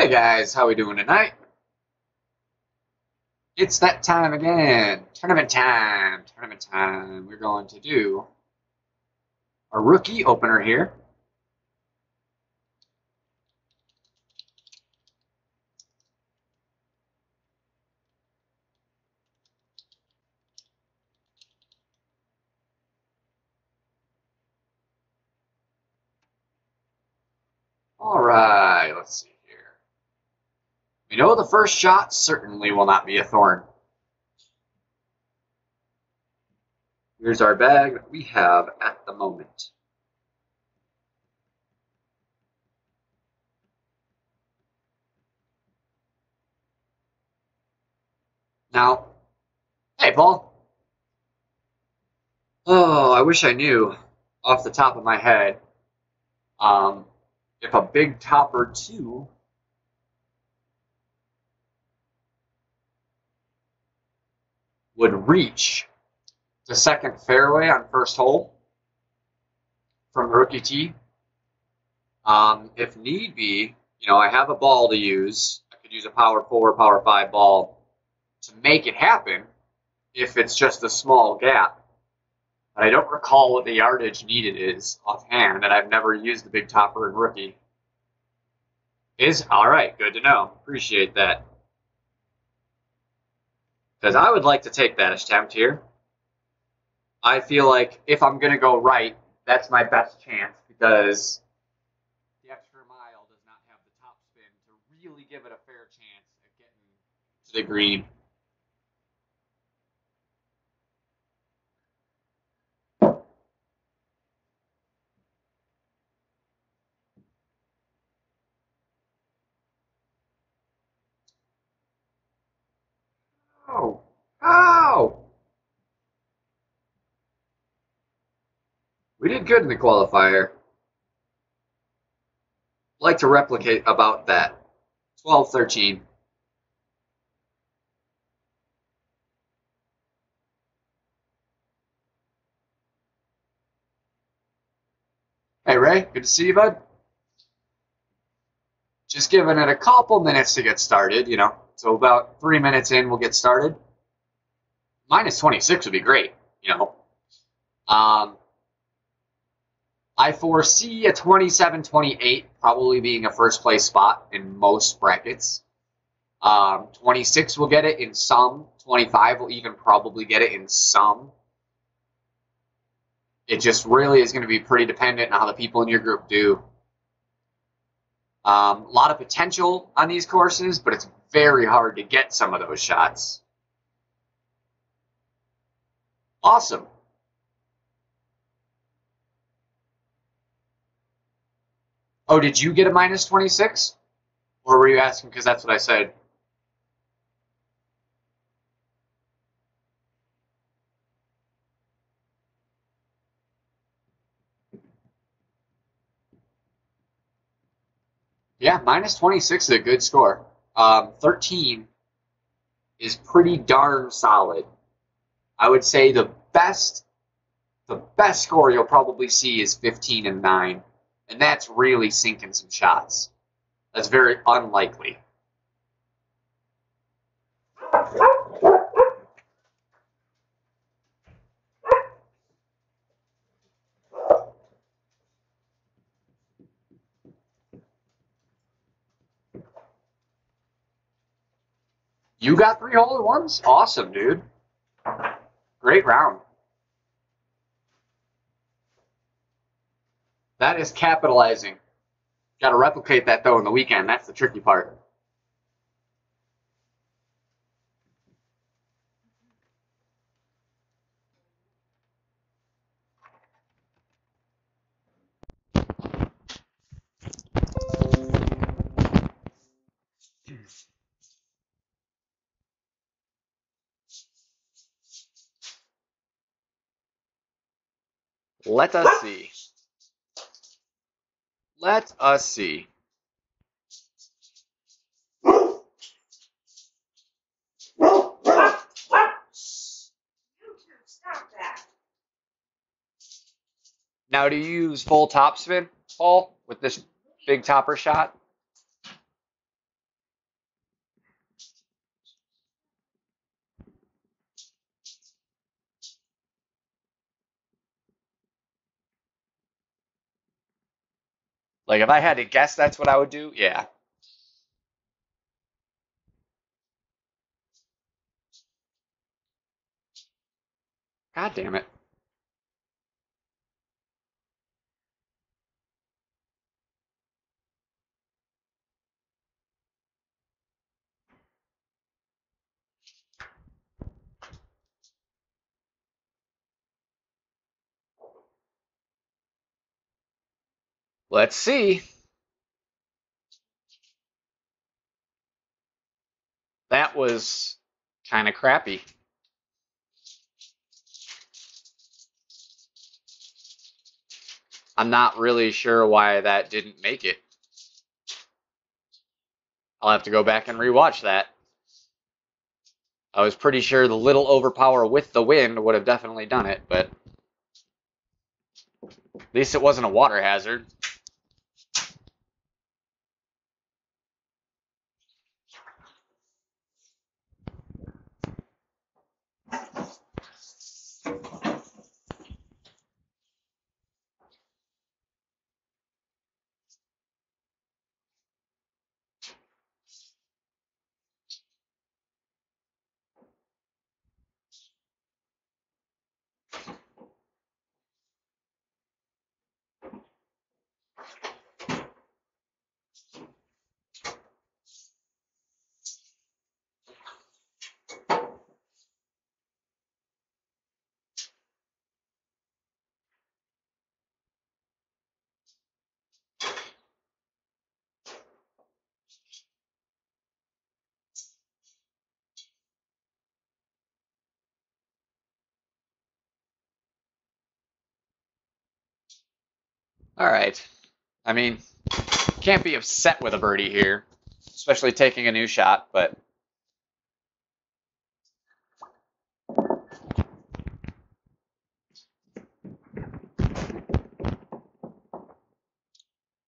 Hey guys, how we doing tonight? It's that time again. Tournament time. Tournament time. We're going to do a rookie opener here. All right, let's see here. We know the first shot certainly will not be a thorn. Here's our bag that we have at the moment. Now, hey Paul. Oh, I wish I knew off the top of my head if a big topper 2 would reach the second fairway on first hole from rookie tee. If need be, I have a ball to use. I could use a power 4, power 5 ball to make it happen if it's just a small gap. But I don't recall what the yardage needed is offhand, and I've never used the big topper in rookie. All right, good to know. Appreciate that. Because I would like to take that attempt here. I feel like if I'm going to go right, that's my best chance because the extra mile does not have the top spin to really give it a fair chance at getting to the green. Oh, ow! We did good in the qualifier. Like to replicate about that. 12-13. Hey Ray, good to see you, bud. Just giving it a couple minutes to get started, So about 3 minutes in, we'll get started. Minus 26 would be great, I foresee a 27-28 probably being a first place spot in most brackets. 26 will get it in some. 25 will even probably get it in some. It just really is going to be pretty dependent on how the people in your group do. A lot of potential on these courses, but it's very hard to get some of those shots. Awesome. Oh, did you get a minus 26? Or were you asking because that's what I said? Yeah, minus 26 is a good score. 13 is pretty darn solid. I would say the best score you'll probably see is 15 and 9. And that's really sinking some shots. That's very unlikely. You got 3 hole-in-ones? Awesome, dude. Great round. That is capitalizing. Got to replicate that, though, in the weekend. That's the tricky part. Let us see. Let us see. Now, do you use full topspin, Paul, with this big topper shot? Like, if I had to guess that's what I would do, yeah. God damn it. Let's see. That was kind of crappy. I'm not really sure why that didn't make it. I'll have to go back and rewatch that. I was pretty sure the little overpower with the wind would have definitely done it, but at least it wasn't a water hazard. All right. I mean, can't be upset with a birdie here, especially taking a new shot, but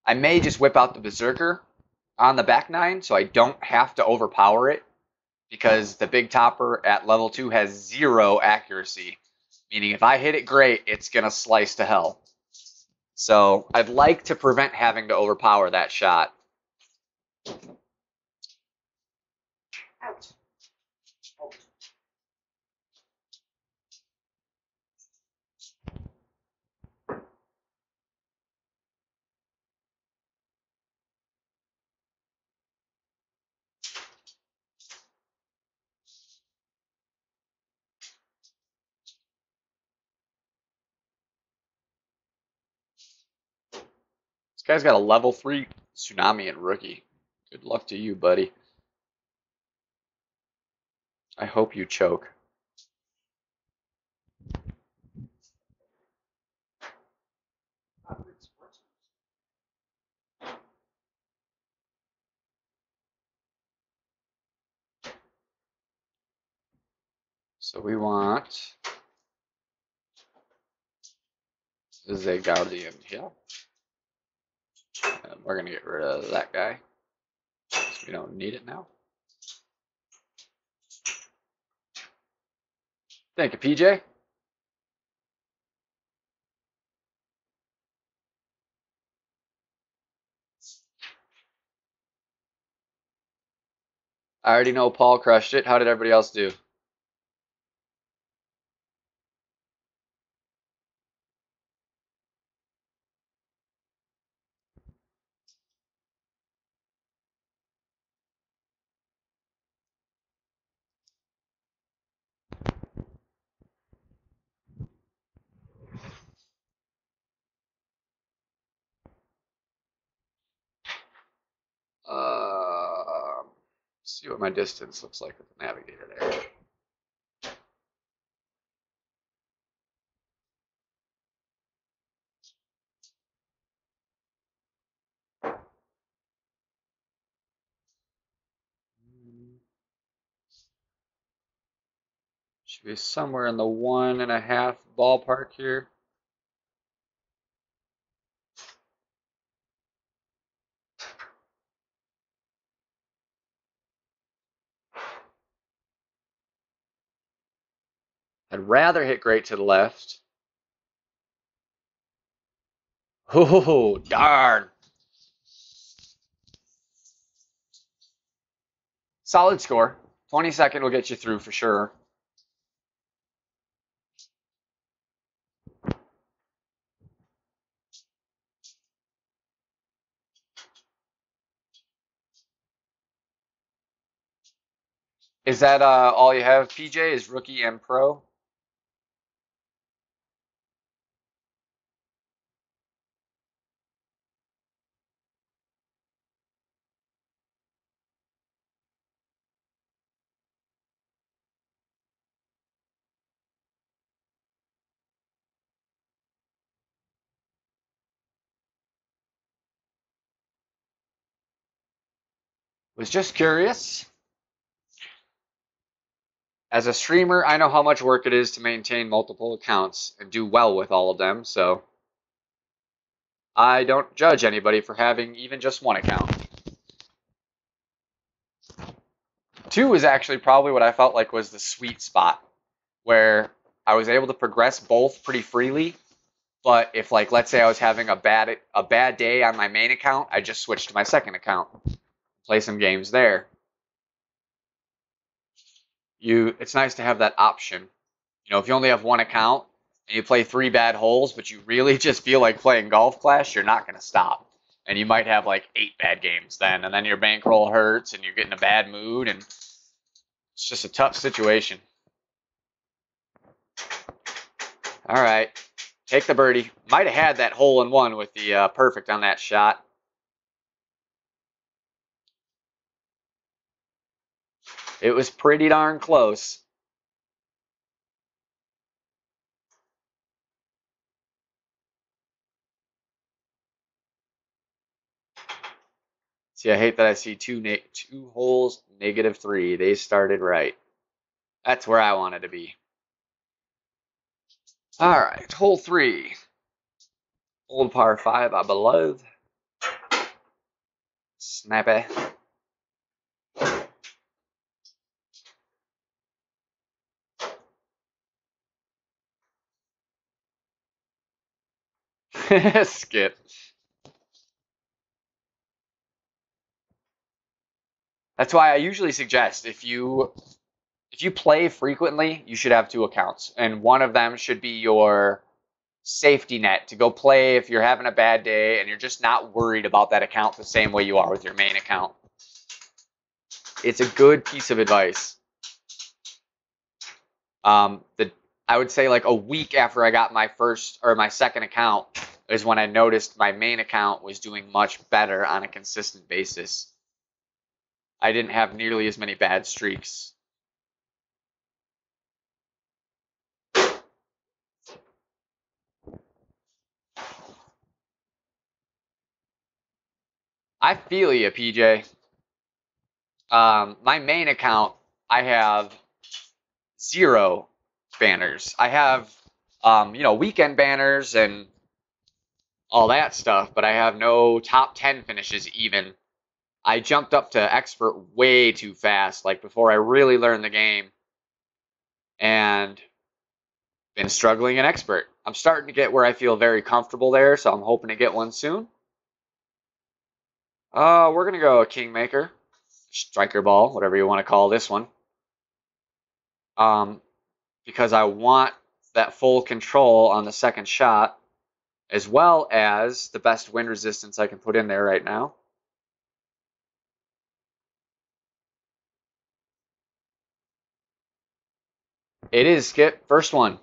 I may just whip out the Berserker on the back nine so I don't have to overpower it, because the Big Topper at level 2 has 0 accuracy, meaning if I hit it great, it's going to slice to hell. So I'd like to prevent having to overpower that shot. Ouch. Oh. This guy's got a level 3 Tsunami and Rookie. Good luck to you, buddy. I hope you choke. So we want the Guardian here. And we're going to get rid of that guy. We don't need it now. Thank you, PJ. I already know Paul crushed it. How did everybody else do? Let's see what my distance looks like with the navigator there. Should be somewhere in the 1.5 ballpark here. I'd rather hit great to the left. Oh, darn. Solid score. 22nd will get you through for sure. Is that all you have, PJ? Is rookie and pro? Was just curious. As a streamer, I know how much work it is to maintain multiple accounts and do well with all of them, so I don't judge anybody for having even just one account. 2 is actually probably what I felt like was the sweet spot, where I was able to progress both pretty freely, but if, like, let's say I was having a bad day on my main account, I just switched to my second account, play some games there. It's nice to have that option. You know, if you only have one account and you play 3 bad holes, but you really just feel like playing Golf Clash, you're not going to stop. And you might have like 8 bad games then, and then your bankroll hurts and you get in a bad mood, and it's just a tough situation. All right, take the birdie. Might have had that hole in one with the perfect on that shot. It was pretty darn close. See, I hate that I see two holes, -3. They started right. That's where I wanted to be. All right, hole 3. Old par 5, I believe. Snappy. Skip. That's why I usually suggest if you play frequently, you should have 2 accounts, and one of them should be your safety net to go play if you're having a bad day and you're just not worried about that account the same way you are with your main account. It's a good piece of advice. I would say like a week after I got my second account is when I noticed my main account was doing much better on a consistent basis. I didn't have nearly as many bad streaks. I feel you, PJ. My main account, I have 0 banners. I have, weekend banners and all that stuff, but I have no top 10 finishes even. I jumped up to expert way too fast, like before I really learned the game, and been struggling in expert. I'm starting to get where I feel very comfortable there, so I'm hoping to get one soon. We're going to go Kingmaker, striker ball, whatever you want to call this one. Because I want that full control on the second shot, as well as the best wind resistance I can put in there right now. It is, Skip. First one.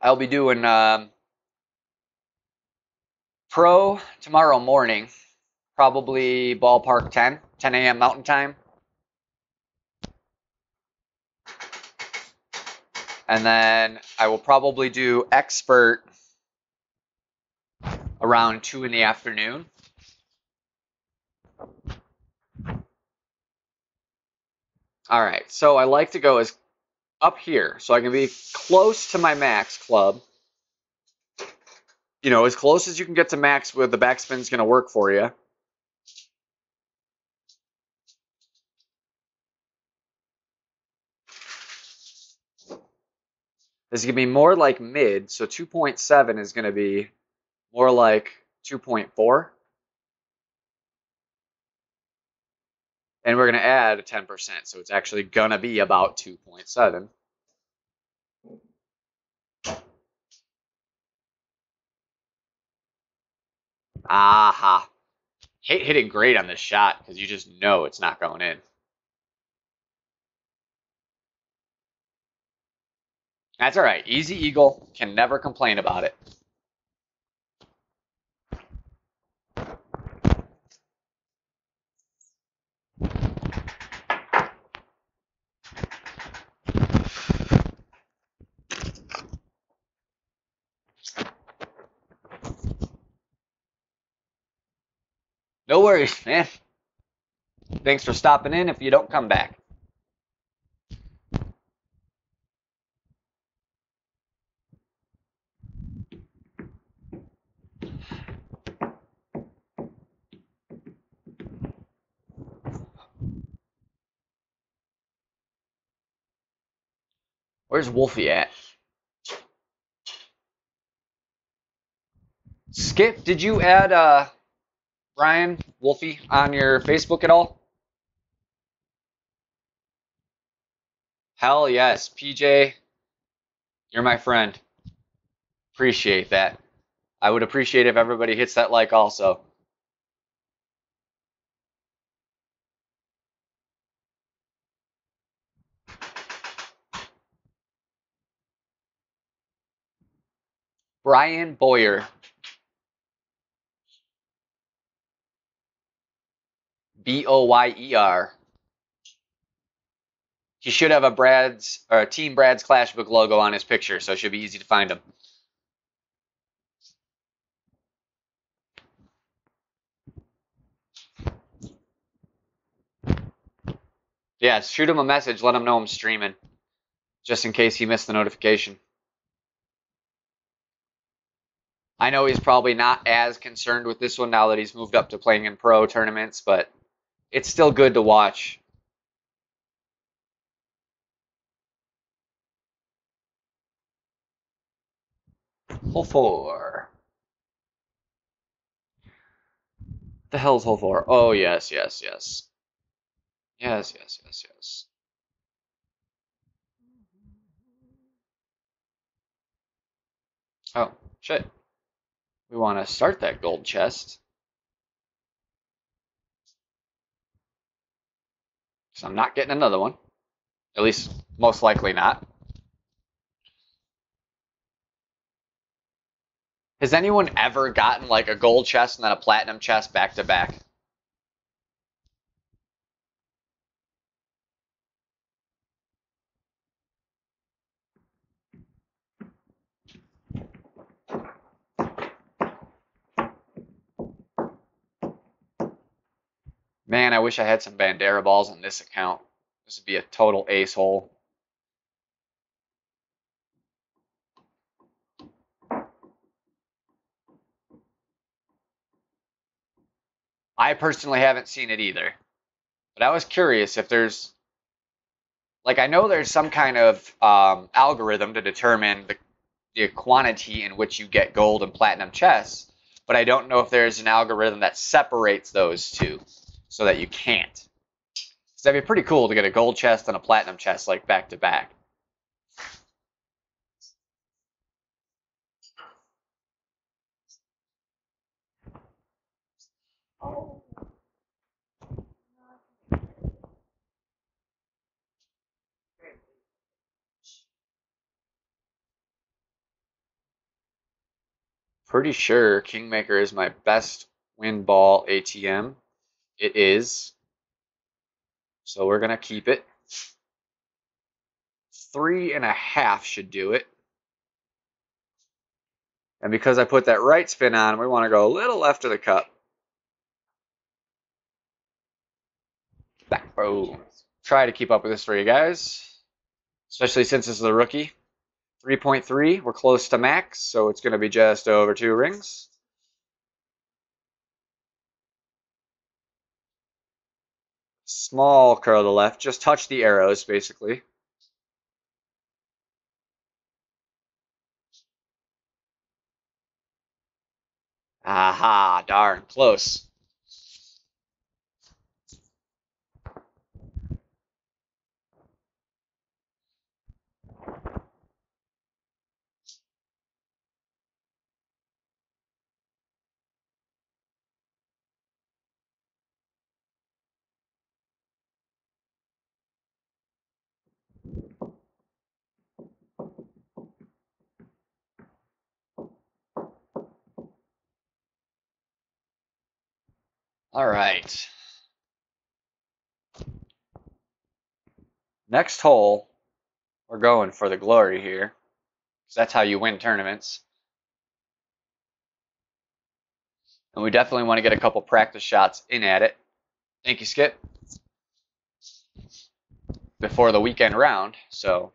I'll be doing pro tomorrow morning, probably ballpark 10 a.m. Mountain Time. And then I will probably do expert around 2 in the afternoon. All right, so I like to go as up here, so I can be close to my max club. You know, as close as you can get to max with the backspin is going to work for you. This is going to be more like mid, so 2.7 is going to be more like 2.4. And we're going to add a 10%, so it's actually going to be about 2.7. Aha. Hate hitting great on this shot because you just know it's not going in. That's all right. Easy eagle. Can never complain about it. No worries, man. Thanks for stopping in if you don't come back. Where's Wolfie at? Skip, did you add Brian Wolfie on your Facebook at all? Hell yes, PJ, you're my friend. Appreciate that. I would appreciate if everybody hits that like also. Brian Boyer. Boyer. He should have a Team Brad's Clash Book logo on his picture, so it should be easy to find him. Yeah, shoot him a message, let him know I'm streaming, just in case he missed the notification. I know he's probably not as concerned with this one now that he's moved up to playing in pro tournaments, but it's still good to watch. Hole 4. The hell's hole 4? Oh, yes, yes, yes. Yes, yes, yes, yes. Oh, shit. We want to start that gold chest. So I'm not getting another one. At least, most likely not. Has anyone ever gotten like a gold chest and then a platinum chest back to back? Man, I wish I had some Bandera balls on this account. This would be a total ace hole. I personally haven't seen it either. But I was curious if there's, like, I know there's some kind of algorithm to determine the quantity in which you get gold and platinum chests, but I don't know if there's an algorithm that separates those two so that you can't. So that'd be pretty cool to get a gold chest and a platinum chest, like, back to back. Pretty sure Kingmaker is my best win ball ATM. It is. So we're going to keep it. 3.5 should do it. And because I put that right spin on, we want to go a little left of the cup. Back. Boom. try to keep up with this for you guys, especially since this is a rookie. 3.3, we're close to max, so it's going to be just over 2 rings. Small curl to the left, just touch the arrows, basically. Aha, darn, close. All right. Next hole, we're going for the glory here, because that's how you win tournaments. And we definitely want to get a couple practice shots in at it. Thank you, Skip. Before the weekend round, so.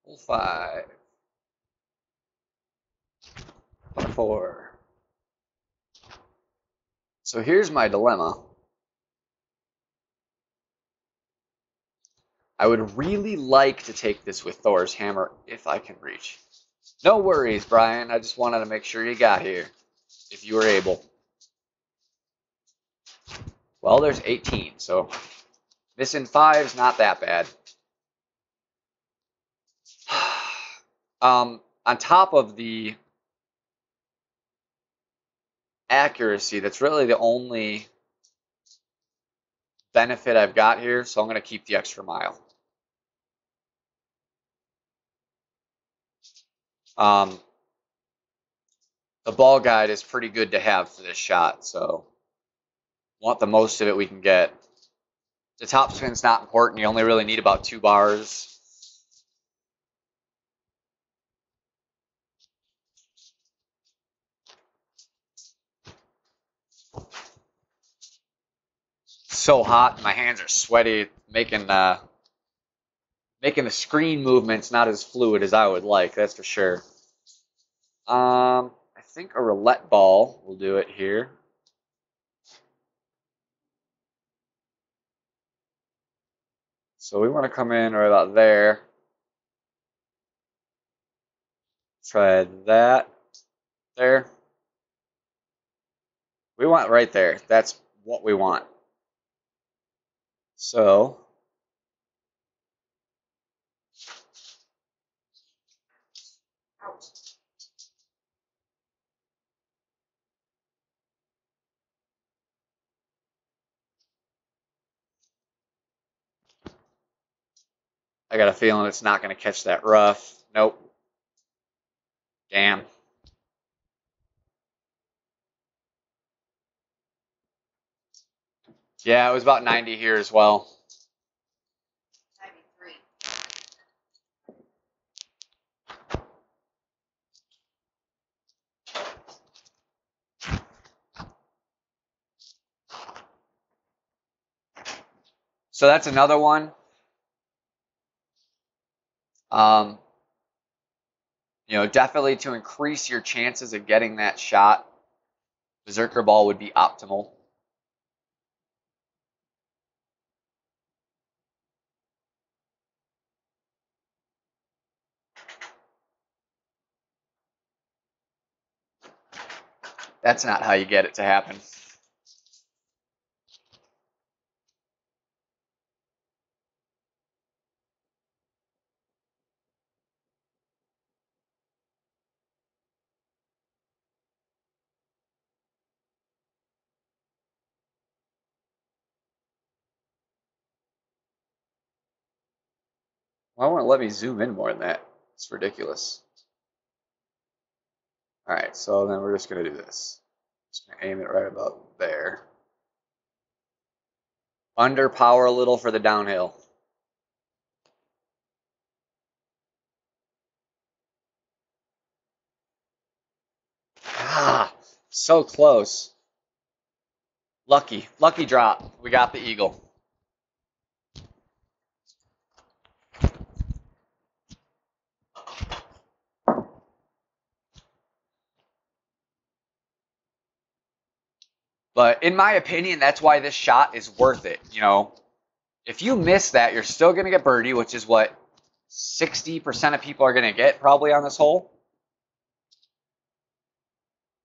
Hole 5. Par 4. So here's my dilemma. I would really like to take this with Thor's hammer if I can reach. No worries, Brian. I just wanted to make sure you got here, if you were able. Well, there's 18, so missing 5 is not that bad. On top of the accuracy, that's really the only benefit I've got here, so I'm going to keep the extra mile. The ball guide is pretty good to have for this shot, so want the most of it we can get. The top spin's not important. You only really need about 2 bars. So hot, my hands are sweaty, making the screen movements not as fluid as I would like, that's for sure. I think a roulette ball will do it here. So we want to come in right about there. Try that there. We want right there. That's what we want. So Ouch. I got a feeling it's not going to catch that rough. Nope. Damn. Yeah, it was about 90 here as well. 93. So that's another one. You know, definitely to increase your chances of getting that shot, Berserker ball would be optimal. That's not how you get it to happen. Why won't it let me zoom in more than that? It's ridiculous. All right, so then we're just going to do this. Just going to aim it right about there. Underpower a little for the downhill. Ah, so close. Lucky drop. We got the eagle. But in my opinion, that's why this shot is worth it. You know, if you miss that, you're still going to get birdie, which is what 60% of people are going to get probably on this hole.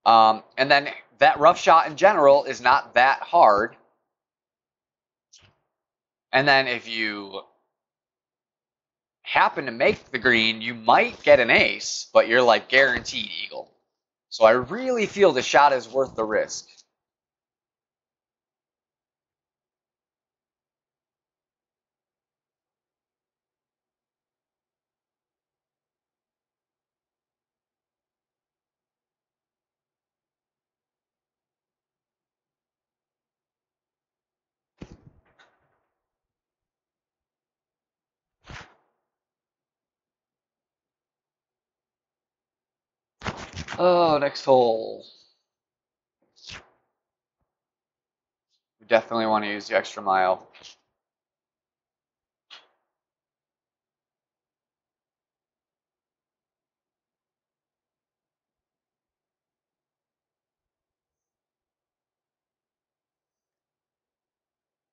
And then that rough shot in general is not that hard. And then if you happen to make the green, you might get an ace, but you're like guaranteed eagle. So I really feel the shot is worth the risk. Oh, next hole. We definitely want to use the extra mile.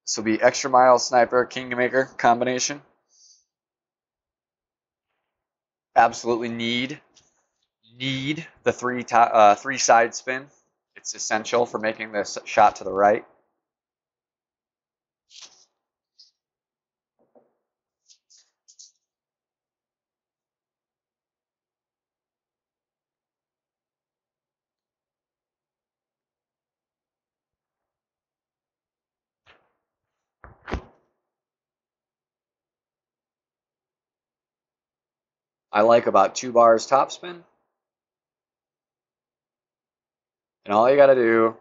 This will be extra mile sniper kingmaker combination. Absolutely need the three side spin. It's essential for making this shot to the right. I like about 2 bars topspin. And all you got to do,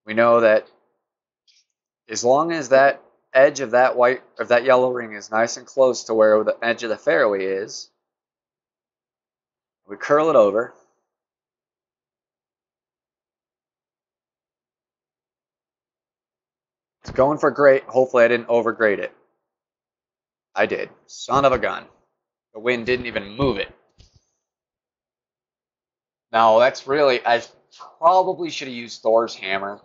we know that as long as that edge of that white of that yellow ring is nice and close to where the edge of the fairway is, we curl it over. It's going for great. Hopefully I didn't overgrade it. I did. Son of a gun. The wind didn't even move it. No, that's really, I probably should have used Thor's hammer.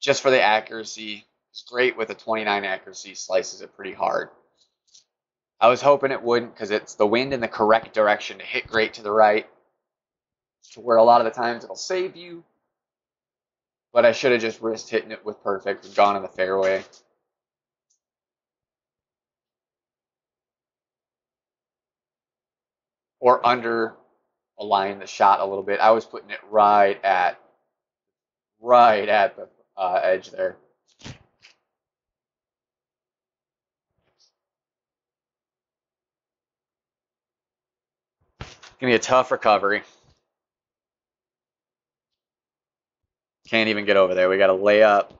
Just for the accuracy. It's great with a 29 accuracy, slices it pretty hard. I was hoping it wouldn't because it's the wind in the correct direction to hit great to the right, to where a lot of the times it'll save you. But I should have just risked hitting it with perfect and gone in the fairway. Or under align the shot a little bit. I was putting it right at the edge there. Gonna be a tough recovery. Can't even get over there. We got to lay up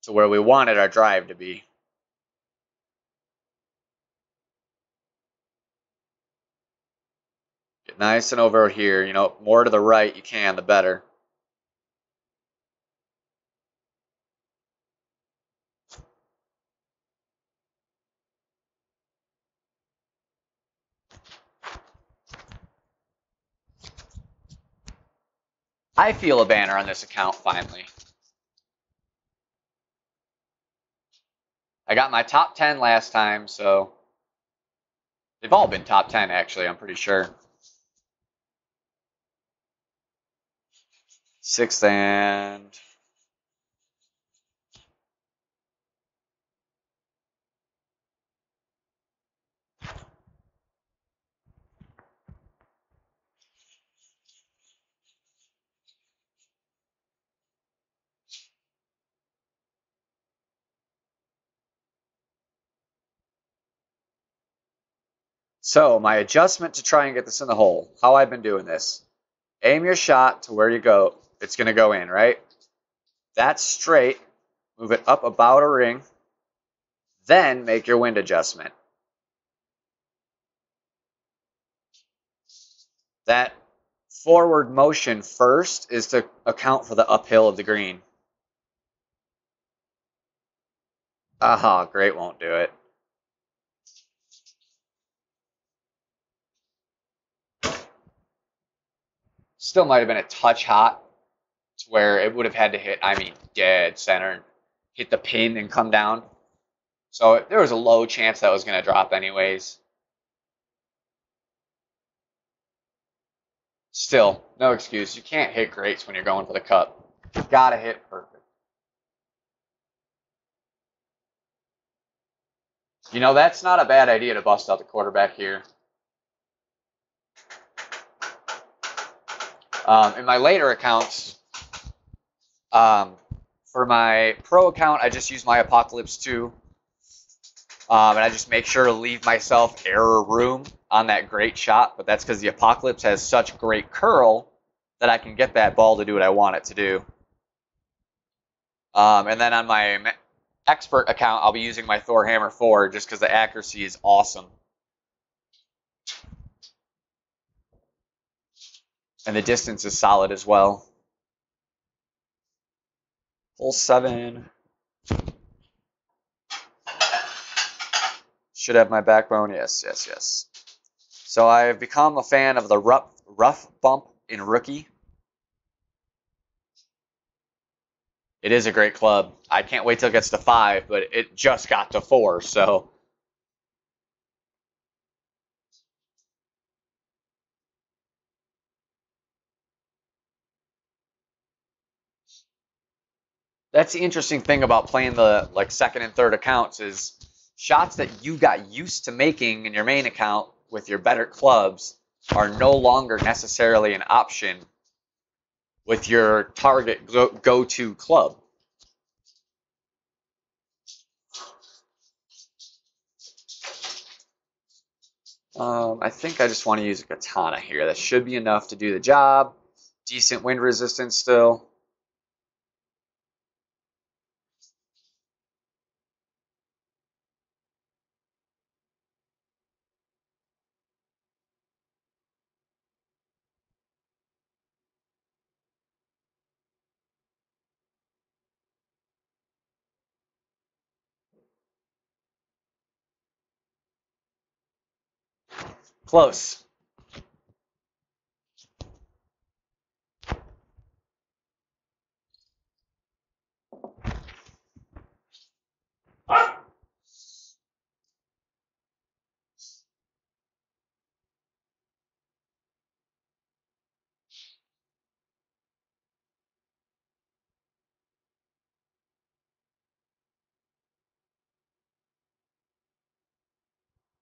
to where we wanted our drive to be. Get nice and over here. You know, more to the right you can, the better. I feel a banner on this account finally. I got my top 10 last time, so they've all been top 10 actually, I'm pretty sure. Sixth and so my adjustment to try and get this in the hole. How I've been doing this. Aim your shot to where you go. It's going to go in, right? That's straight. Move it up about a ring. Then make your wind adjustment. That forward motion first is to account for the uphill of the green. Aha, great won't do it. Still might have been a touch hot to where it would have had to hit, I mean, dead center, hit the pin and come down. So there was a low chance that was going to drop anyways. Still, no excuse. You can't hit greats when you're going for the cup. You gotta hit perfect. You know, that's not a bad idea to bust out the quarterback here. In my later accounts, for my pro account, I just use my Apocalypse 2. And I just make sure to leave myself error room on that great shot. But that's because the Apocalypse has such great curl that I can get that ball to do what I want it to do. And then on my expert account, I'll be using my Thor Hammer 4 just because the accuracy is awesome. And the distance is solid as well. Hole 7. Should have my backbone. Yes, yes, yes. So I've become a fan of the rough bump in rookie. It is a great club. I can't wait till it gets to 5, but it just got to 4, so. That's the interesting thing about playing the second and third accounts is shots that you got used to making in your main account with your better clubs are no longer necessarily an option with your target go-to club. I think I just want to use a katana here. That should be enough to do the job. Decent wind resistance still. Close.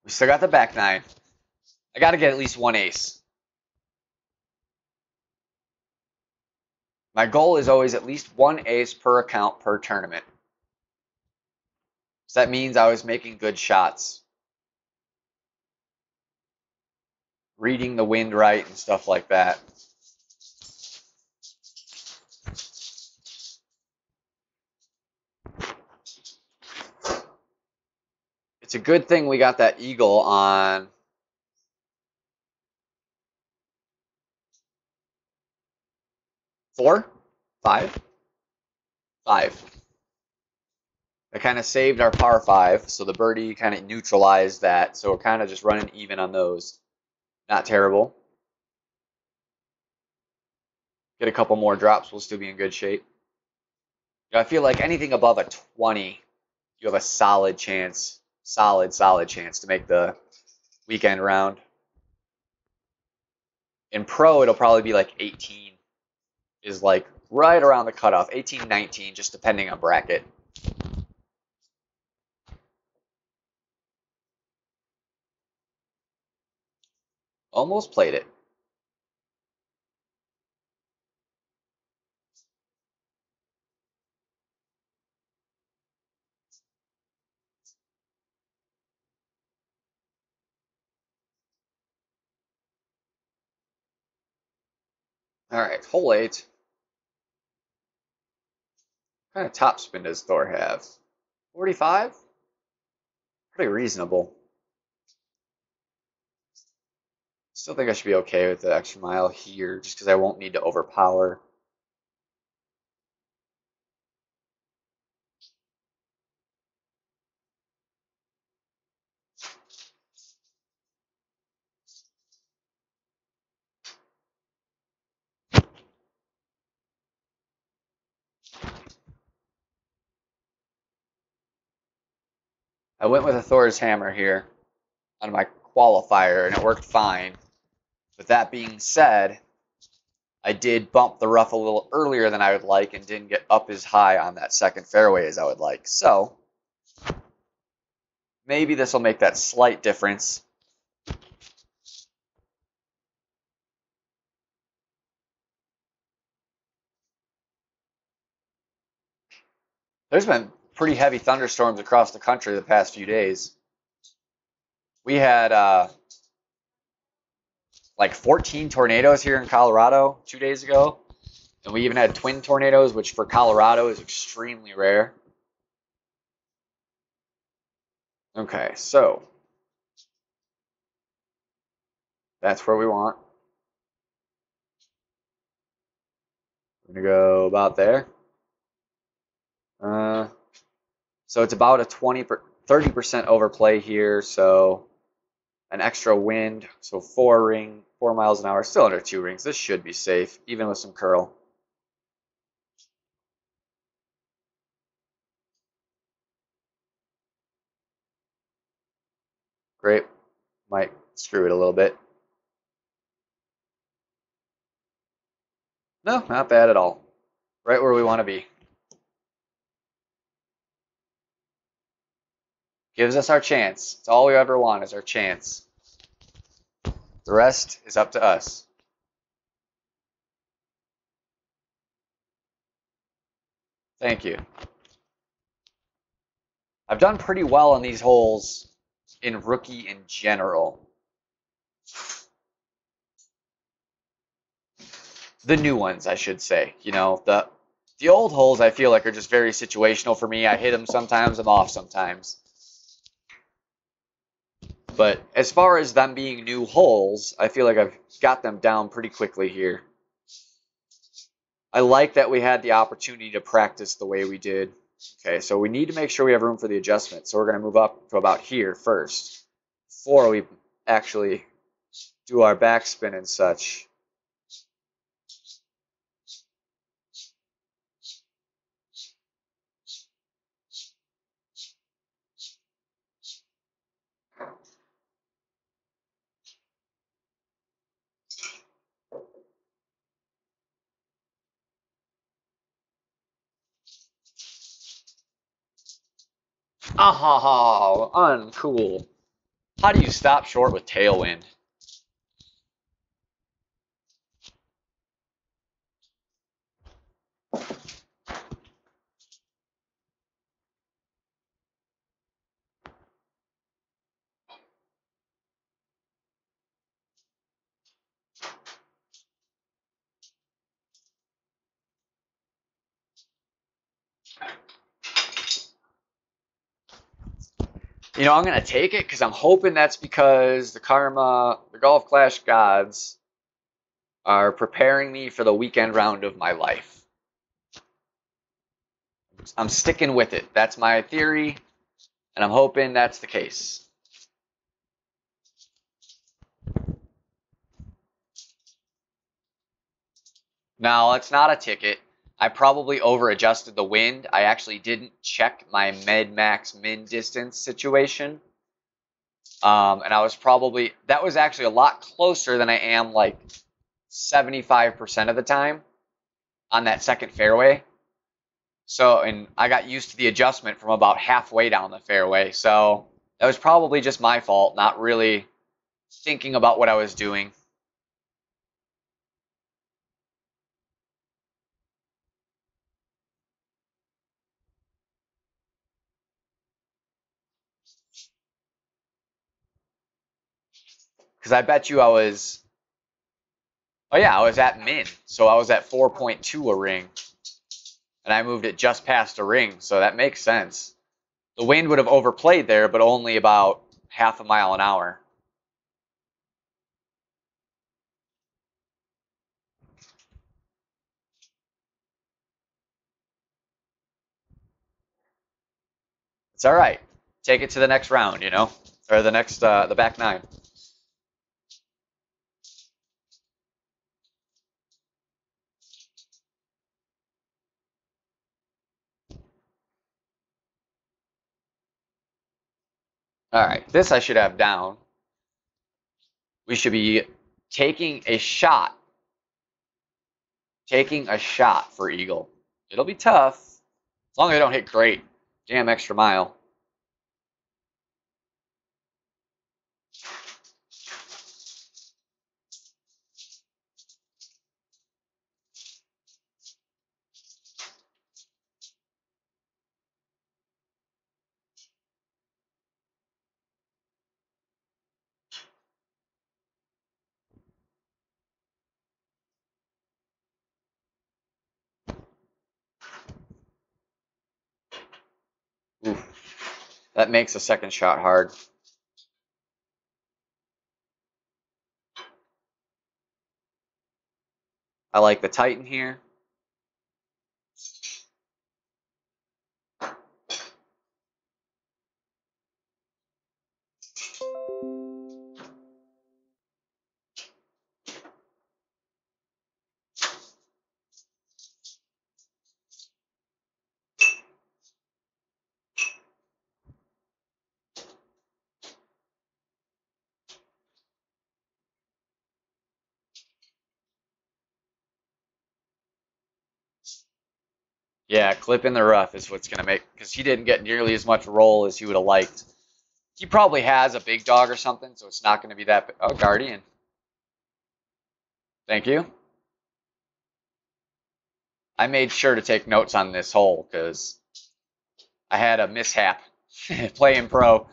We still got the back 9. I got to get at least one ace. My goal is always at least one ace per account per tournament. So that means I was making good shots. Reading the wind right and stuff like that. It's a good thing we got that eagle on. Four? 5? 5. That kind of saved our par 5, so the birdie kind of neutralized that. So we're kind of just running even on those. Not terrible. Get a couple more drops, we'll still be in good shape. I feel like anything above a 20, you have a solid chance, solid chance to make the weekend round. In pro, it'll probably be like 18. is like right around the cutoff, 18, 19, just depending on bracket. Almost played it. All right, hole 8. What kind of topspin does Thor have? 45? Pretty reasonable. Still think I should be okay with the extra mile here, just because I won't need to overpower. I went with a Thor's hammer here on my qualifier, and it worked fine. But that being said, I did bump the rough a little earlier than I would like and didn't get up as high on that second fairway as I would like. So maybe this will make that slight difference. There's been pretty heavy thunderstorms across the country the past few days. We had like 14 tornadoes here in Colorado 2 days ago. And we even had twin tornadoes, which for Colorado is extremely rare. Okay, so that's where we want. We're going to go about there. So it's about a 30% overplay here, so an extra wind, so 4 miles an hour, still under 2 rings. This should be safe, even with some curl. Great. Might screw it a little bit. No, not bad at all. Right where we want to be. Gives us our chance. It's all we ever want is our chance. The rest is up to us. Thank you. I've done pretty well on these holes in rookie in general. The new ones, I should say. You know, the old holes I feel like are just very situational for me. I hit them sometimes, I'm off sometimes. But as far as them being new holes, I feel like I've got them down pretty quickly here. I like that we had the opportunity to practice the way we did. Okay, so we need to make sure we have room for the adjustment. So we're going to move up to about here first before we actually do our backspin and such. Oh, uncool. How do you stop short with tailwind? You know, I'm going to take it because I'm hoping that's because the Golf Clash gods are preparing me for the weekend round of my life. I'm sticking with it. That's my theory, and I'm hoping that's the case. No, it's not a ticket. I probably over-adjusted the wind. I actually didn't check my med-max min distance situation. And I was that was actually a lot closer than I am like 75% of the time. on that second fairway. So, and I got used to the adjustment from about halfway down the fairway. So that was probably just my fault, not really thinking about what I was doing. Because I bet you I was, oh yeah, I was at min. So I was at 4.2 a ring. And I moved it just past a ring. So that makes sense. The wind would have overplayed there, but only about half a mile an hour. It's all right. Take it to the next round, you know, or the next, the back nine. All right, this I should have down. We should be taking a shot. Taking a shot for eagle. It'll be tough. As long as I don't hit great. Damn extra mile. Oof. That makes a second shot hard. I like the Titan here. Yeah, clip in the rough is what's going to make, because he didn't get nearly as much roll as he would have liked. He probably has a big dog or something, so it's not going to be that big. Oh, Guardian. Thank you. I made sure to take notes on this hole because I had a mishap playing pro.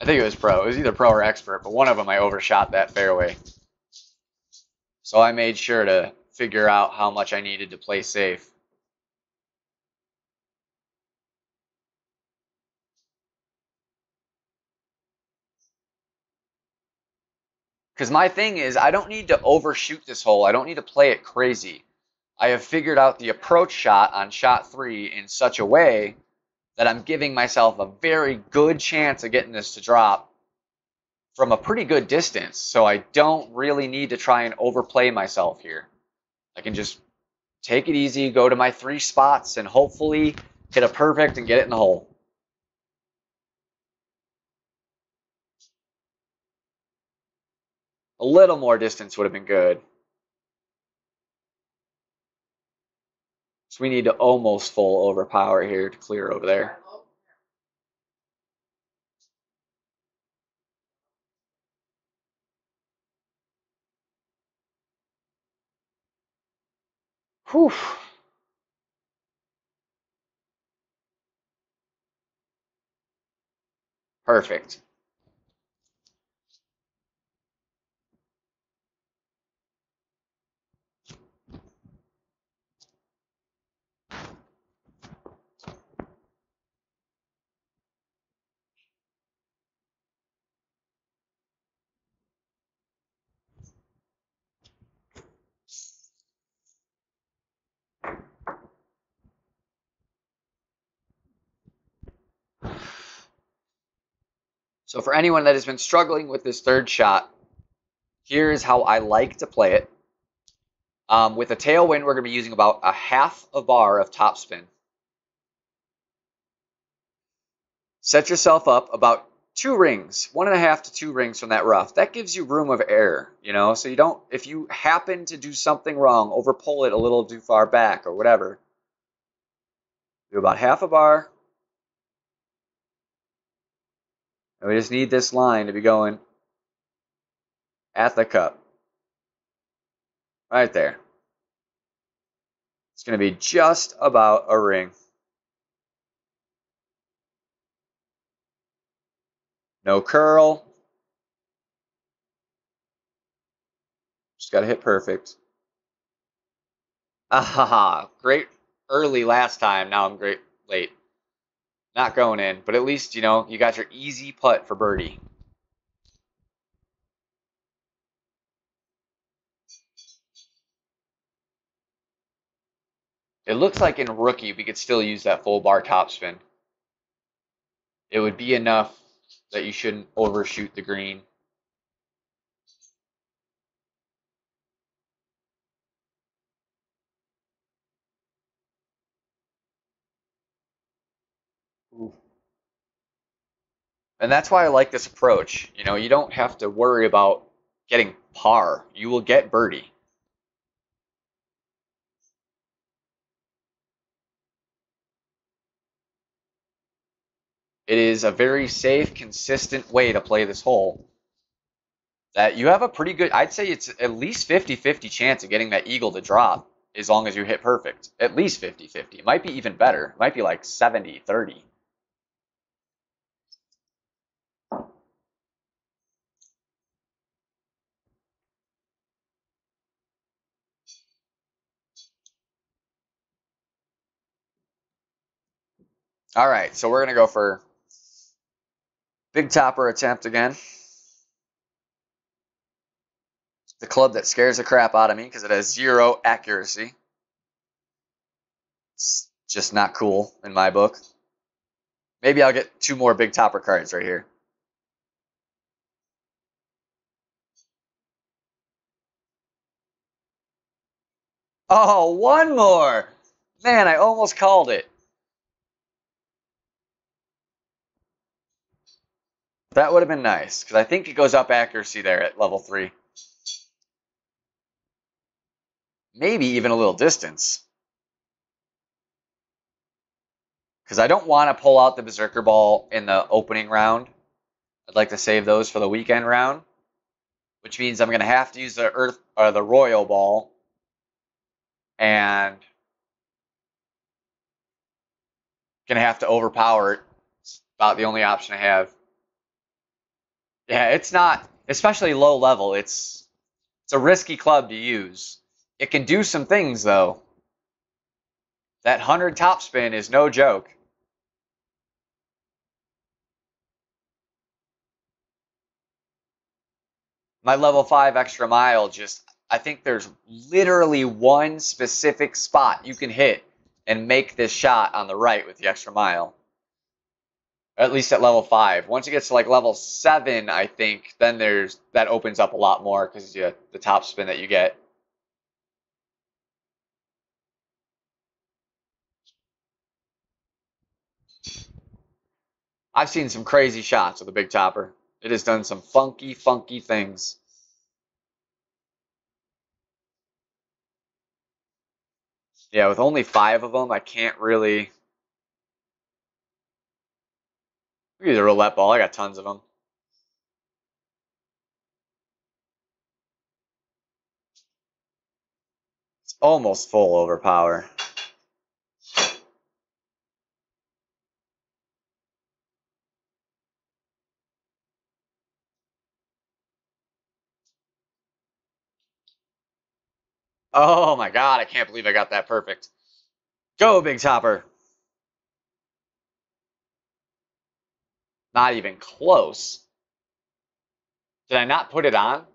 I think it was pro. It was either pro or expert, but one of them I overshot that fairway. So I made sure to figure out how much I needed to play safe. Because my thing is, I don't need to overshoot this hole. I don't need to play it crazy. I have figured out the approach shot on shot 3 in such a way that I'm giving myself a very good chance of getting this to drop from a pretty good distance. So I don't really need to try and overplay myself here. I can just take it easy, go to my 3 spots, and hopefully hit a perfect and get it in the hole. A little more distance would have been good. So we need to almost full overpower here to clear over there. Whew. Perfect. So for anyone that has been struggling with this third shot, here's how I like to play it. With a tailwind, we're going to be using about a half a bar of topspin. Set yourself up about 2 rings, 1.5 to 2 rings from that rough. That gives you room of error, you know, so you don't, if you happen to do something wrong, over pull it a little too far back or whatever, do about half a bar. And we just need this line to be going at the cup. Right there. It's going to be just about a ring. No curl. Just got to hit perfect. Ah, great early last time. Now I'm great late. Not going in, but at least, you know, you got your easy putt for birdie. It looks like in rookie we could still use that full bar topspin. It would be enough that you shouldn't overshoot the green. Ooh. And that's why I like this approach. You know, you don't have to worry about getting par. You will get birdie. It is a very safe, consistent way to play this hole. That you have a pretty good, I'd say it's at least 50-50 chance of getting that eagle to drop as long as you hit perfect. At least 50-50. It might be even better. It might be like 70-30. All right, so we're going to go for big topper attempt again. The club that scares the crap out of me because it has 0 accuracy. It's just not cool in my book. Maybe I'll get 2 more big topper cards right here. Oh, 1 more! Man, I almost called it. That would have been nice, because I think it goes up accuracy there at level 3. Maybe even a little distance. Because I don't want to pull out the Berserker Ball in the opening round. I'd like to save those for the weekend round. Which means I'm going to have to use the Royal Ball. And going to have to overpower it. It's about the only option I have. Yeah, it's not, especially low level, it's a risky club to use. It can do some things, though. That 100 topspin is no joke. My level 5 extra mile just, I think there's literally one specific spot you can hit and make this shot on the right with the extra mile. At least at level 5. Once it gets to like level 7, I think, then that opens up a lot more because the topspin that you get. I've seen some crazy shots with a big topper. It has done some funky, funky things. Yeah, with only 5 of them, I can't really... Use a roulette ball. I got tons of them. It's almost full overpower. Oh my god, I can't believe I got that perfect. Go, big topper. Not even close. Did I not put it on?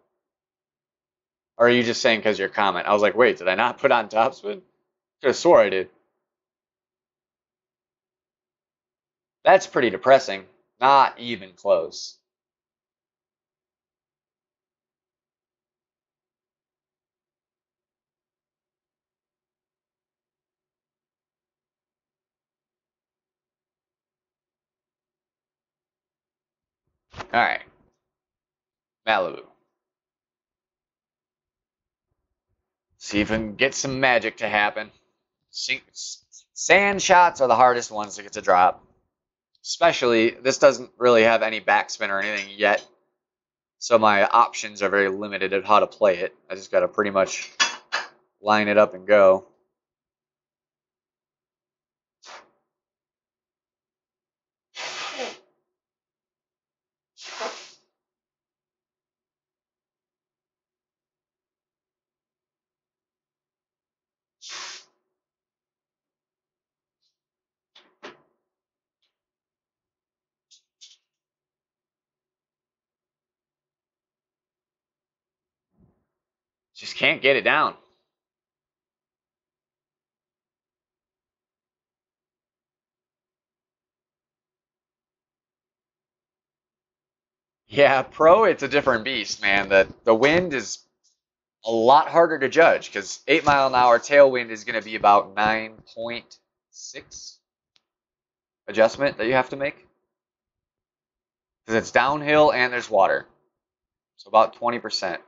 Or are you just saying because your comment? I was like, wait, did I not put on topspin? Could have swore I did. That's pretty depressing. Not even close. All right, Malibu. See if we can get some magic to happen. Sand shots are the hardest ones to get to drop. Especially, this doesn't really have any backspin or anything yet. So my options are very limited of how to play it. I just got to pretty much line it up and go. Just can't get it down. Yeah, pro, it's a different beast, man. The wind is a lot harder to judge because 8-mile-an-hour tailwind is going to be about 9.6 adjustment that you have to make. Because it's downhill and there's water. So about 20%.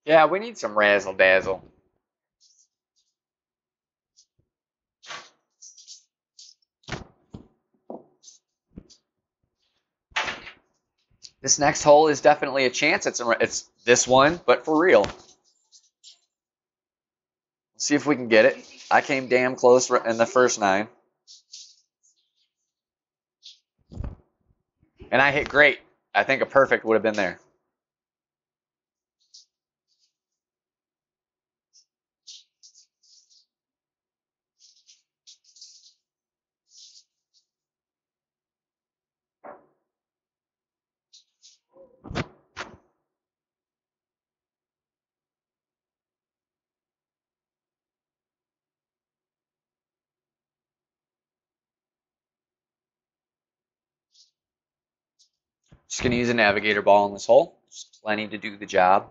Yeah, we need some razzle dazzle. This next hole is definitely a chance. It's this one, but for real. Let's see if we can get it. I came damn close in the first 9. And I hit great. I think a perfect would have been there. Just going to use a navigator ball in this hole. Just plenty to do the job.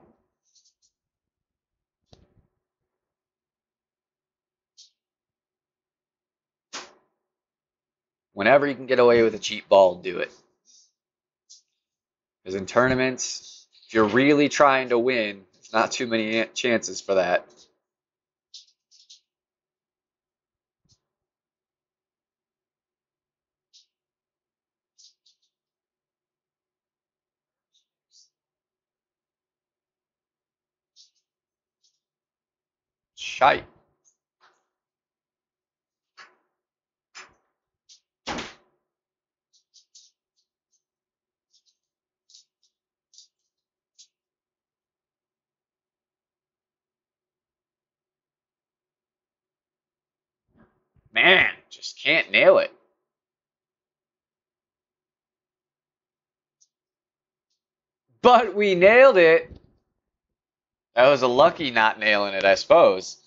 Whenever you can get away with a cheap ball, do it. Because in tournaments, if you're really trying to win, there's not too many chances for that. Shite. Man, just can't nail it. But we nailed it. That was a lucky not nailing it, I suppose.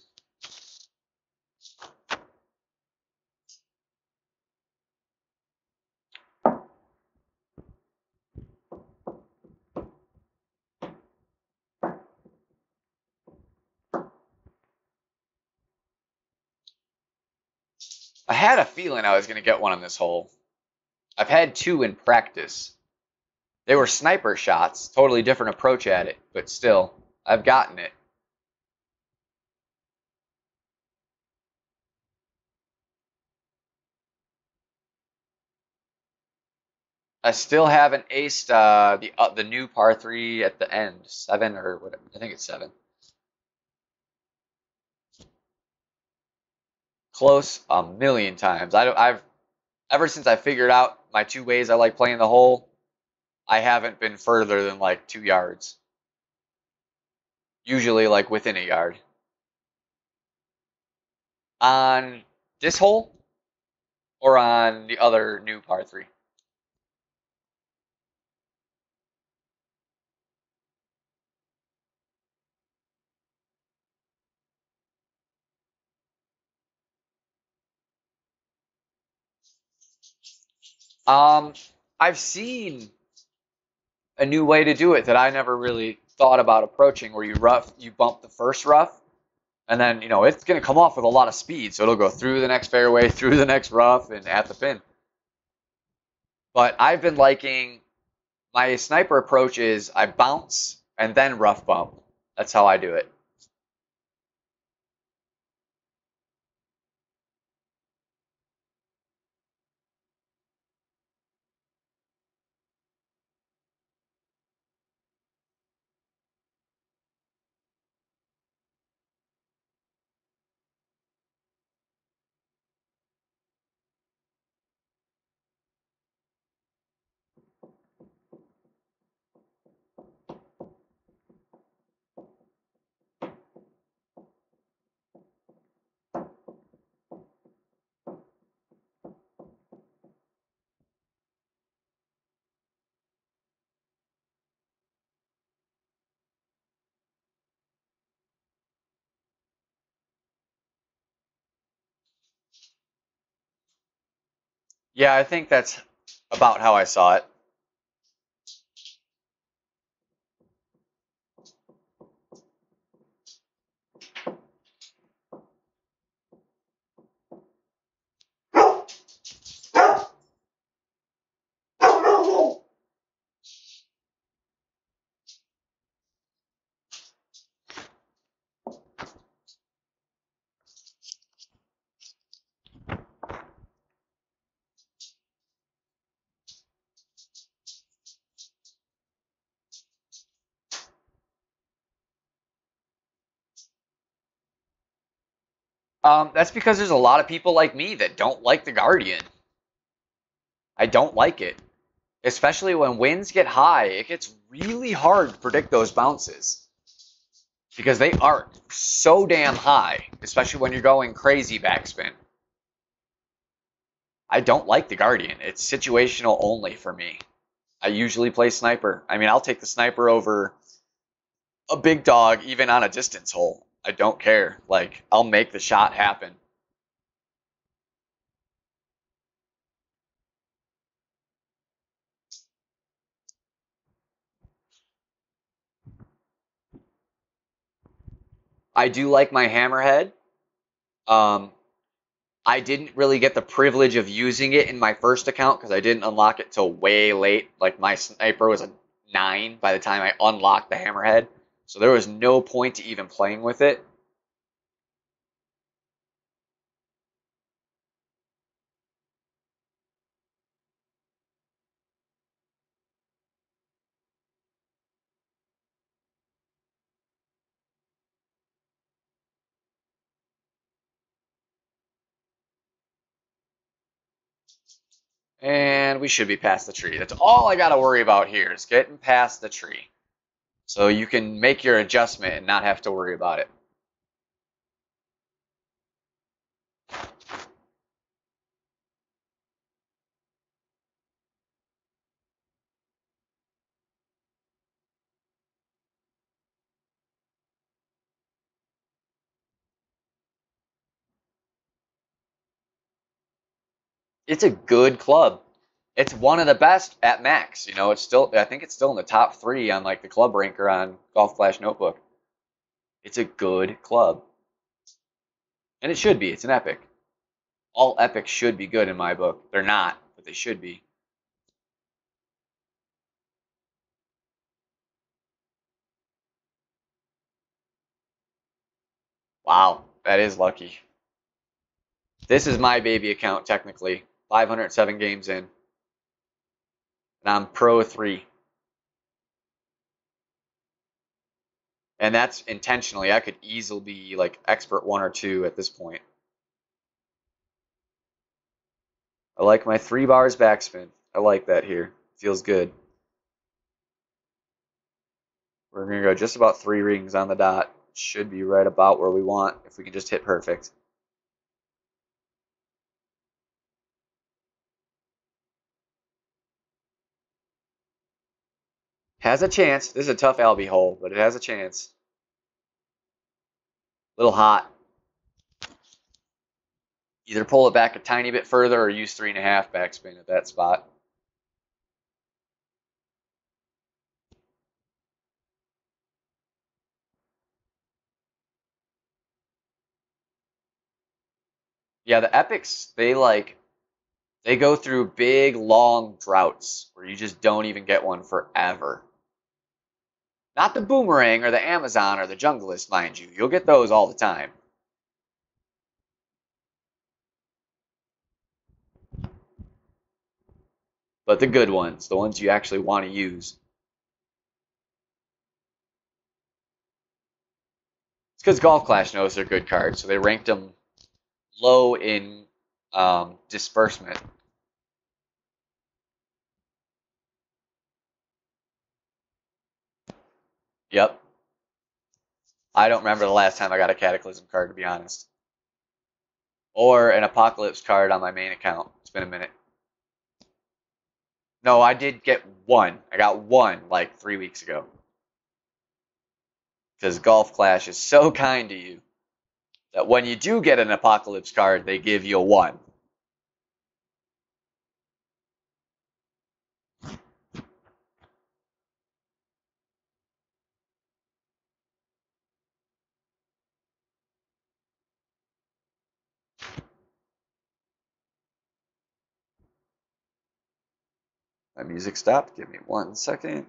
I had a feeling I was going to get one on this hole. I've had 2 in practice. They were sniper shots, totally different approach at it, but still, I've gotten it. I still haven't aced the new par 3 at the end, 7 or whatever. I think it's 7. Close a million times. I've ever since I figured out my 2 ways I like playing the hole, I haven't been further than like 2 yards. Usually like within a yard. On this hole or on the other new par 3? I've seen a new way to do it that I never really thought about approaching, where you bump the first rough, and then it's gonna come off with a lot of speed, so it'll go through the next fairway, through the next rough, and at the pin. But I've been liking my sniper approach is I bounce and then rough bump. That's how I do it. Yeah, I think that's about how I saw it. That's because there's a lot of people like me that don't like the Guardian. I don't like it. Especially when winds get high, it gets really hard to predict those bounces. Because they are so damn high, especially when you're going crazy backspin. I don't like the Guardian. It's situational only for me. I usually play sniper. I mean, I'll take the sniper over a big dog even on a distance hole. I don't care. Like, I'll make the shot happen. I do like my hammerhead. Um, I didn't really get the privilege of using it in my first account because I didn't unlock it till way late. Like, my sniper was a 9 by the time I unlocked the hammerhead. So there was no point to even playing with it. And we should be past the tree. That's all I got to worry about here is getting past the tree. So you can make your adjustment and not have to worry about it. It's a good club. It's one of the best at max. It's still, I think it's still in the top 3 on like the club ranker on Golf Flash Notebook. It's a good club. And it should be. It's an epic. All epics should be good in my book. They're not, but they should be. Wow, that is lucky. This is my baby account, technically. 507 games in. And I'm Pro 3. And that's intentionally. I could easily be like Expert 1 or 2 at this point. I like my 3 bars backspin. I like that here. Feels good. We're going to go just about 3 rings on the dot. Should be right about where we want if we can just hit perfect. Has a chance. This is a tough Albie hole, but it has a chance. Little hot. Either pull it back a tiny bit further or use 3.5 backspin at that spot. Yeah, the epics, they go through big long droughts where you just don't even get one forever. Not the boomerang or the Amazon or the Junglist, mind you. You'll get those all the time. But the good ones, the ones you actually want to use. It's because Golf Clash knows they're good cards, so they ranked them low in disbursement. Yep. I don't remember the last time I got a Cataclysm card, to be honest. Or an Apocalypse card on my main account. It's been a minute. No, I did get one. I got one like 3 weeks ago. Because Golf Clash is so kind to you that when you do get an Apocalypse card, they give you a one. My music stopped. Give me 1 second.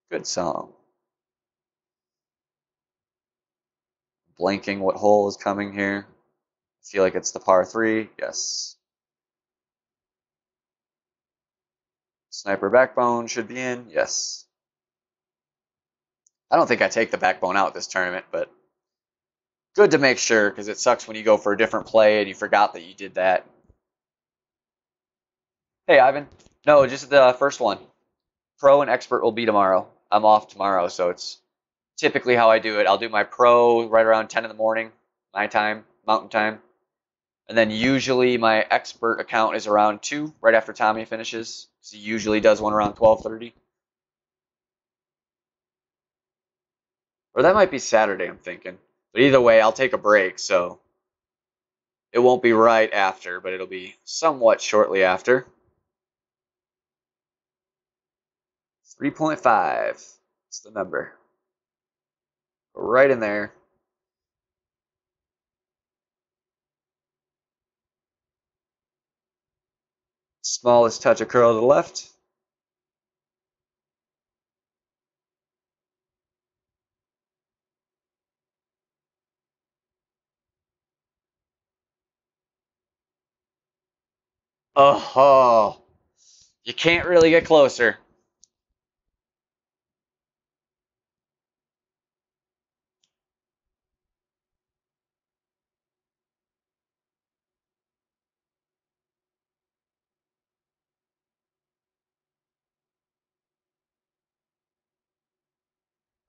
Good song. Blanking what hole is coming here. I feel like it's the par 3. Yes. Sniper Backbone should be in. Yes. I don't think I take the Backbone out this tournament, but good to make sure because it sucks when you go for a different play and you forgot that you did that. Hey, Ivan. No, just the first one. Pro and Expert will be tomorrow. I'm off tomorrow, so it's typically how I do it. I'll do my Pro right around 10 in the morning, my time, Mountain Time. And then usually my Expert account is around 2, right after Tommy finishes. Because he usually does one around 12:30. Or that might be Saturday, I'm thinking. But either way, I'll take a break, so it won't be right after, but it'll be somewhat shortly after. 3.5. That's the number. Right in there. Smallest touch of curl to the left. Oh, you can't really get closer.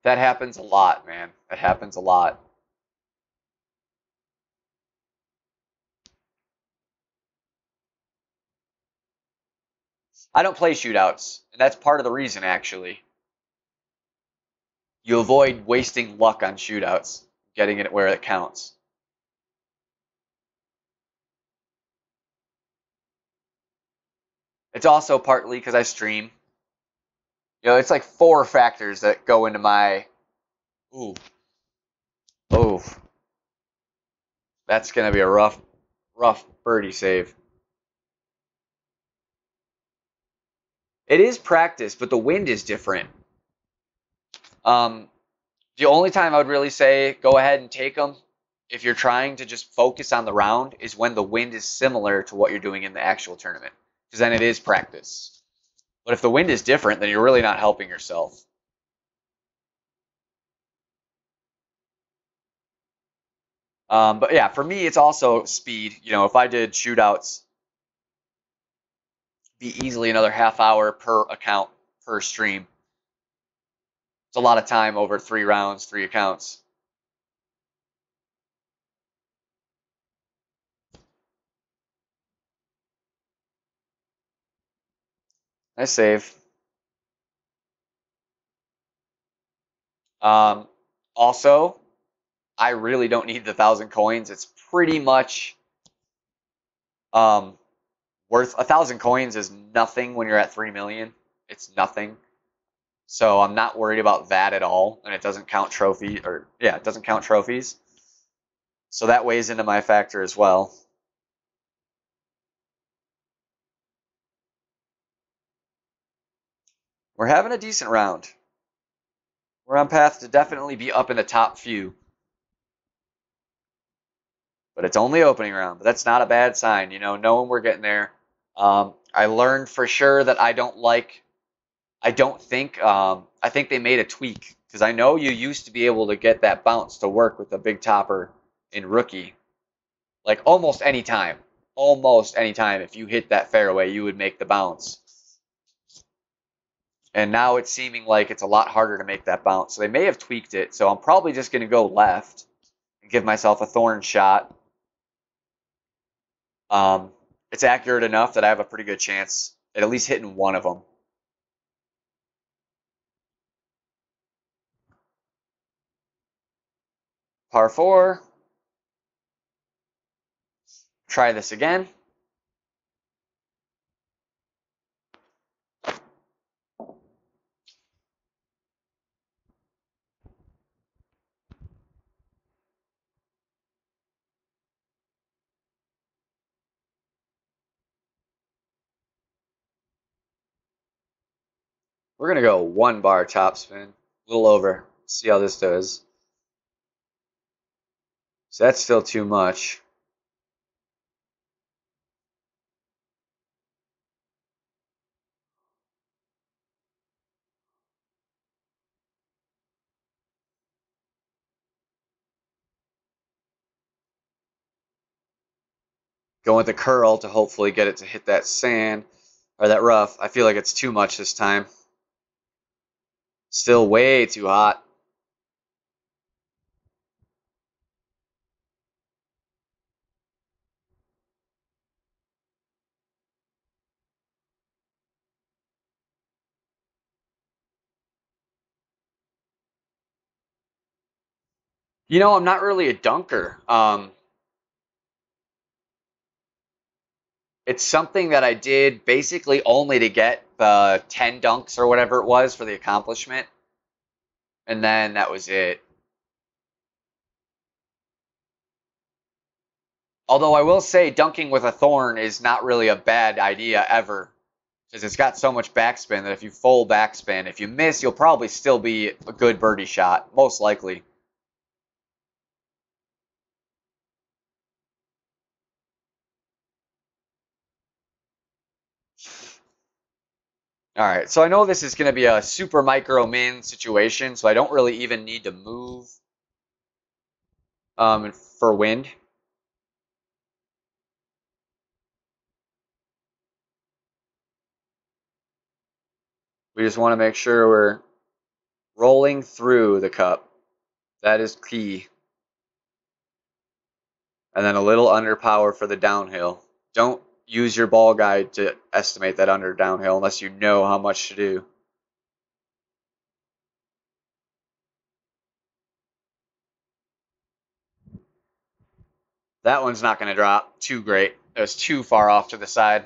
That happens a lot, man. That happens a lot. I don't play shootouts, and that's part of the reason, actually. You avoid wasting luck on shootouts, getting it where it counts. It's also partly because I stream. You know, it's like 4 factors that go into my... Ooh. Ooh. That's going to be a rough birdie save. It is practice, but the wind is different. The only time I would really say go ahead and take them if you're trying to just focus on the round is when the wind is similar to what you're doing in the actual tournament, because then it is practice. But if the wind is different, then you're really not helping yourself. But yeah, for me, it's also speed. You know, if I did shootouts, be easily another half hour per account per stream. It's a lot of time over 3 rounds, 3 accounts. Nice save. Also, I really don't need the 1,000 coins. It's pretty much worth 1,000 coins is nothing when you're at 3 million. It's nothing. So I'm not worried about that at all, and it doesn't count trophy, or yeah, it doesn't count trophies. So that weighs into my factor as well. We're having a decent round. We're on path to definitely be up in the top few. But it's only opening round. But that's not a bad sign, you know, knowing we're getting there. I learned for sure that I think they made a tweak. Because I know you used to be able to get that bounce to work with the big topper in rookie. Like almost any time. Almost any time if you hit that fairway, you would make the bounce. And now it's seeming like it's a lot harder to make that bounce. So they may have tweaked it. So I'm probably just going to go left and give myself a thorn shot. It's accurate enough that I have a pretty good chance at least hitting one of them. Par 4. Try this again. We're going to go 1 bar topspin. A little over. See how this does. So that's still too much. Going with the curl to hopefully get it to hit that sand or that rough. I feel like it's too much this time. Still way too hot. You know, I'm not really a dunker. It's something that I did basically only to get the 10 dunks or whatever it was for the accomplishment. And then that was it. Although I will say dunking with a thorn is not really a bad idea ever. Because it's got so much backspin that if you full backspin, if you miss, you'll probably still be a good birdie shot. Most likely. Alright, so I know this is going to be a super micro min situation, so I don't really even need to move for wind. We just want to make sure we're rolling through the cup. That is key. And then a little under power for the downhill. Don't use your ball guide to estimate that under downhill unless you know how much to do. That one's not going to drop too great. It was too far off to the side.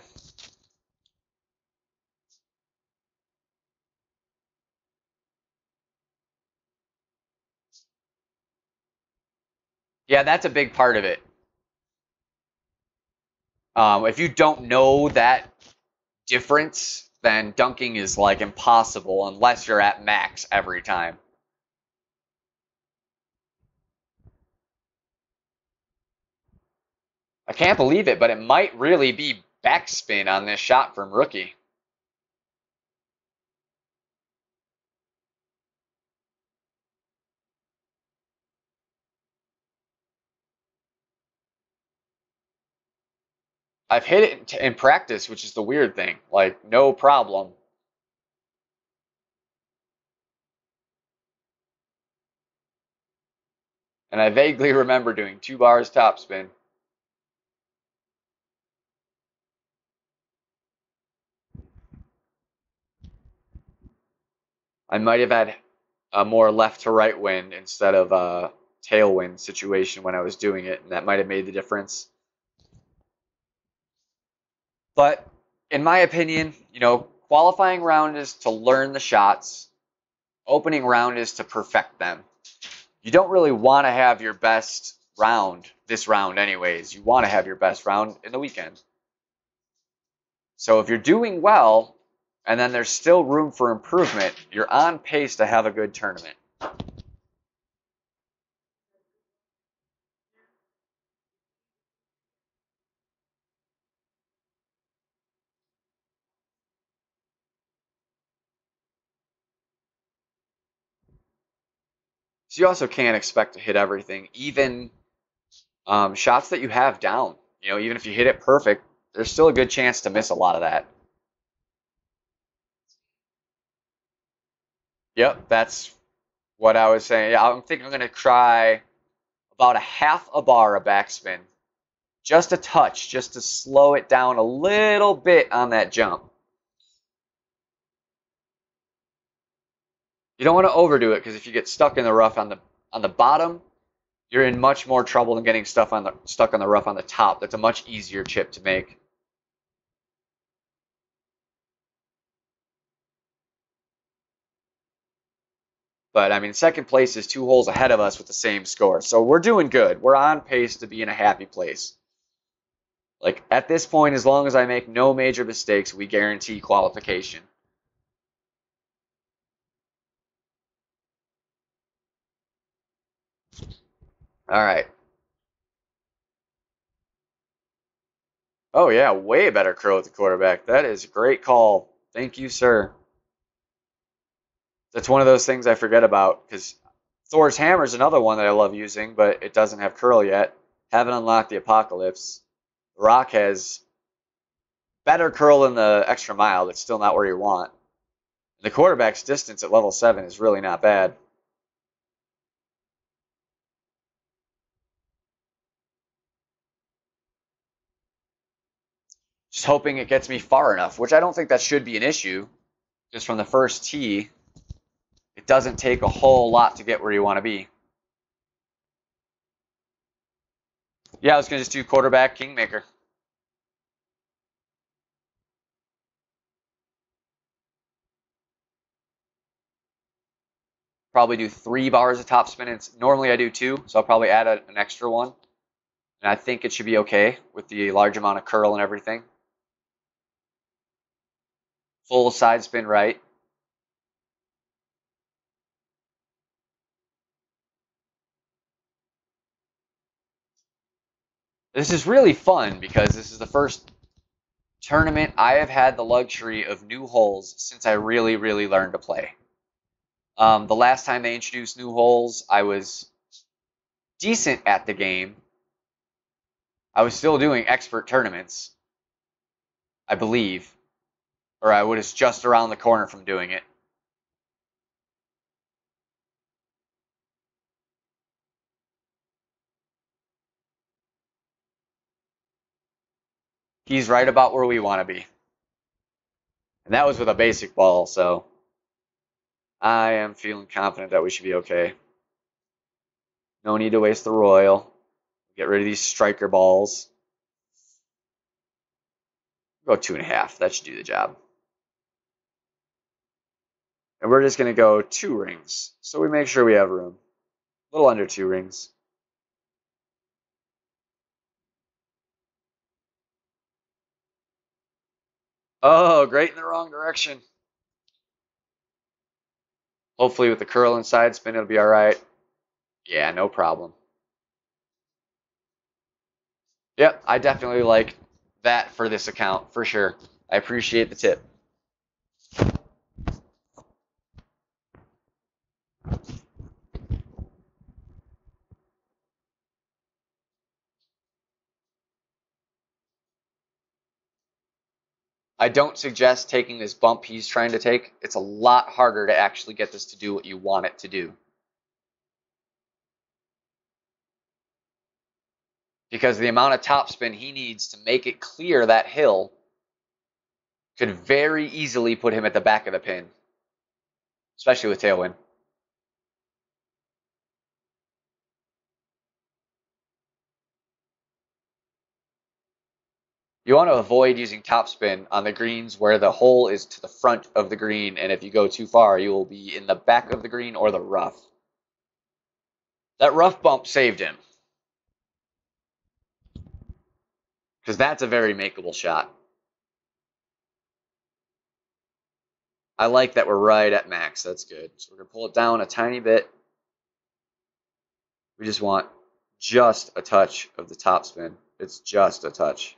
Yeah, that's a big part of it. If you don't know that difference, then dunking is like impossible unless you're at max every time. I can't believe it, but it might really be backspin on this shot from rookie. I've hit it in practice, which is the weird thing. Like, no problem. And I vaguely remember doing 2 bars topspin. I might have had a more left to right wind instead of a tailwind situation when I was doing it, and that might have made the difference. But in my opinion, you know, qualifying round is to learn the shots. Opening round is to perfect them. You don't really want to have your best round this round anyways. You want to have your best round in the weekend. So if you're doing well, and then there's still room for improvement, you're on pace to have a good tournament. So you also can't expect to hit everything, even shots that you have down. You know, even if you hit it perfect, there's still a good chance to miss a lot of that. Yep, that's what I was saying. Yeah, I think I'm going to try about a half a bar of backspin. Just a touch, just to slow it down a little bit on that jump. You don't want to overdo it, because if you get stuck in the rough on the bottom, you're in much more trouble than getting stuck on the rough on the top. That's a much easier chip to make. But I mean, second place is 2 holes ahead of us with the same score. So we're doing good. We're on pace to be in a happy place. Like, at this point, as long as I make no major mistakes, we guarantee qualification. All right. Oh, yeah, way better curl at the quarterback. That is a great call. Thank you, sir. That's one of those things I forget about, because Thor's Hammer is another one that I love using, but it doesn't have curl yet. Haven't unlocked the Apocalypse. The Rock has better curl than the Extra Mile, but still not where you want. The quarterback's distance at level 7 is really not bad. Just hoping it gets me far enough, which I don't think that should be an issue. Just from the first tee, it doesn't take a whole lot to get where you want to be. Yeah, I was going to just do quarterback, kingmaker. Probably do 3 bars of topspin. Normally I do 2, so I'll probably add an extra one. And I think it should be okay with the large amount of curl and everything. Full side spin right. This is really fun because this is the first tournament I have had the luxury of new holes since I really, really learned to play. The last time they introduced new holes, I was decent at the game. I was still doing expert tournaments, I believe, or I was just around the corner from doing it. He's right about where we want to be. And that was with a basic ball, so I am feeling confident that we should be okay. No need to waste the Royal. Get rid of these striker balls. Go 2.5. That should do the job. And we're just going to go 2 rings. So we make sure we have room. A little under 2 rings. Oh, great in the wrong direction. Hopefully with the curl and side spin, it'll be all right. Yeah, no problem. Yep, I definitely like that for this account, for sure. I appreciate the tip. I don't suggest taking this bump he's trying to take. It's a lot harder to actually get this to do what you want it to do. Because the amount of topspin he needs to make it clear that hill could very easily put him at the back of the pin, especially with tailwind. You want to avoid using topspin on the greens where the hole is to the front of the green, and if you go too far, you will be in the back of the green or the rough. That rough bump saved him. Because that's a very makeable shot. I like that we're right at max. That's good. So we're going to pull it down a tiny bit. We just want just a touch of the topspin. It's just a touch.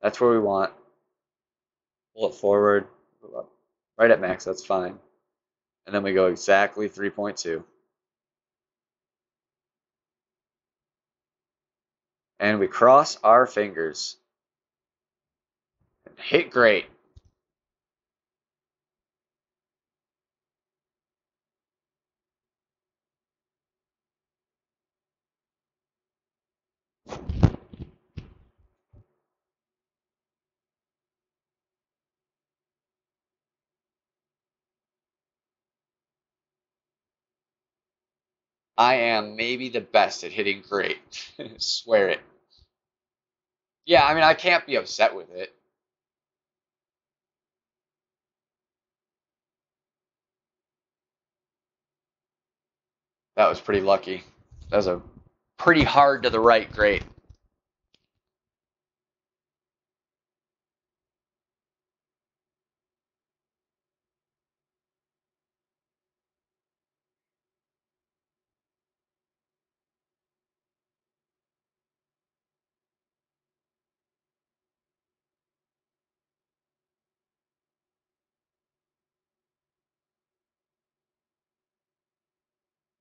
That's where we want. Pull it forward. Right at max. That's fine. And then we go exactly 3.2. And we cross our fingers. And hit great. I am maybe the best at hitting great. Swear it. Yeah, I mean, I can't be upset with it. That was pretty lucky. That was a pretty hard to the right great.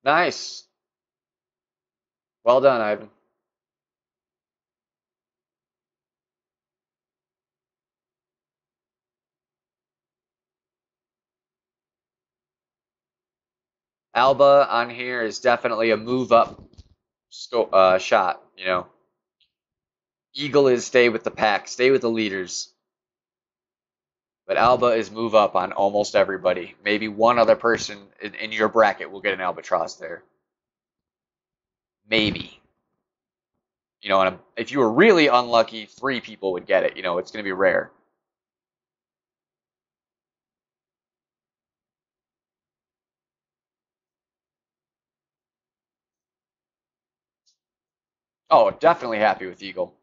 Nice. Well done, Ivan. Alba on here is definitely a move up shot, you know. Eagle is stay with the pack, stay with the leaders. But Alba is move up on almost everybody. Maybe one other person in your bracket will get an albatross there. Maybe. You know, and if you were really unlucky, 3 people would get it. You know, it's going to be rare. Oh, definitely happy with Eagle.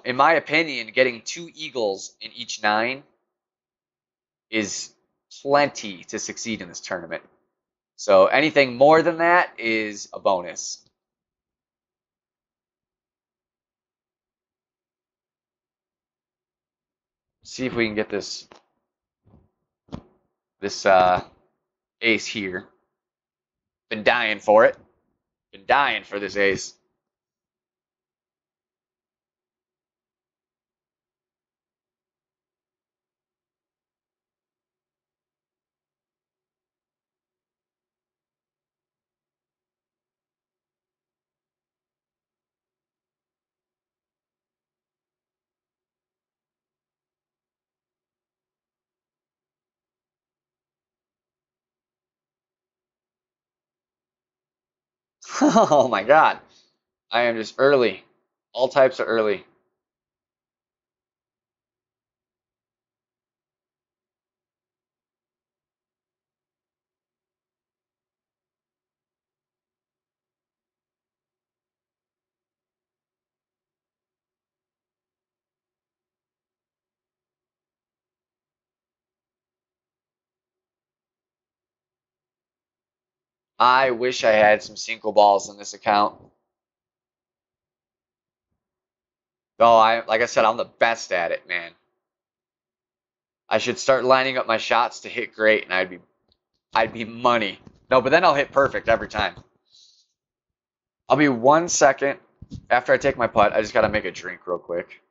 In my opinion, getting 2 Eagles in each 9 is plenty to succeed in this tournament. So anything more than that is a bonus. See if we can get this ace here. Been dying for it. Been dying for this ace. Oh my god. I am just early. All types are early. I wish I had some single balls in this account. Oh, like I said, I'm the best at it, man. I should start lining up my shots to hit great, and I'd be money. No, but then I'll hit perfect every time. I'll be 1 second after I take my putt. I just gotta make a drink real quick.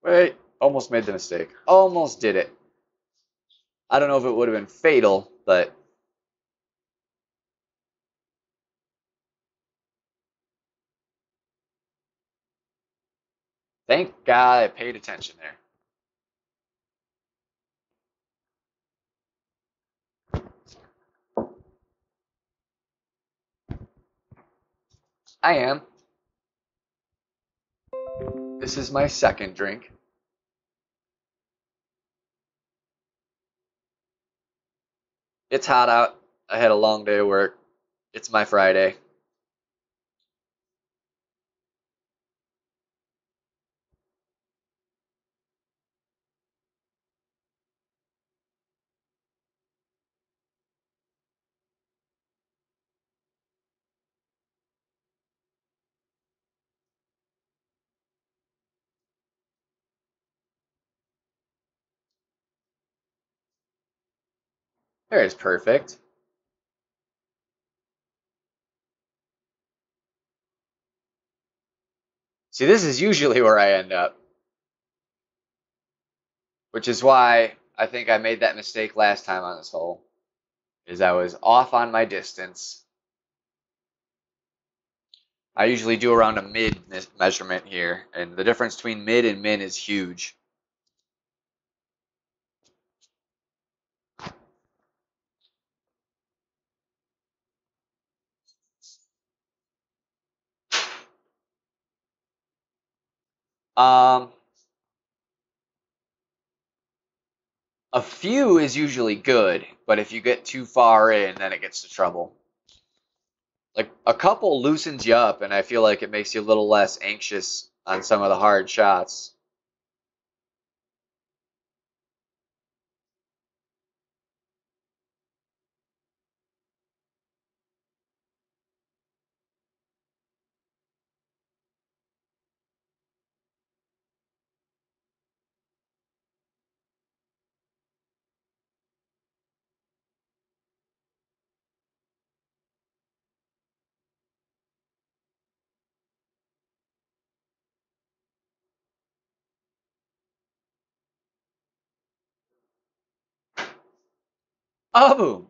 Wait, almost made the mistake. Almost did it. I don't know if it would have been fatal, but thank God I paid attention there. I am. This is my second drink. It's hot out. I had a long day of work. It's my Friday. There is perfect. See, this is usually where I end up. Which is why I think I made that mistake last time on this hole. Is I was off on my distance. I usually do around a mid measurement here, and the difference between mid and min is huge. A few is usually good, but if you get too far in, then it gets to trouble. Like a couple loosens you up, and I feel like it makes you a little less anxious on some of the hard shots. Oh, boom.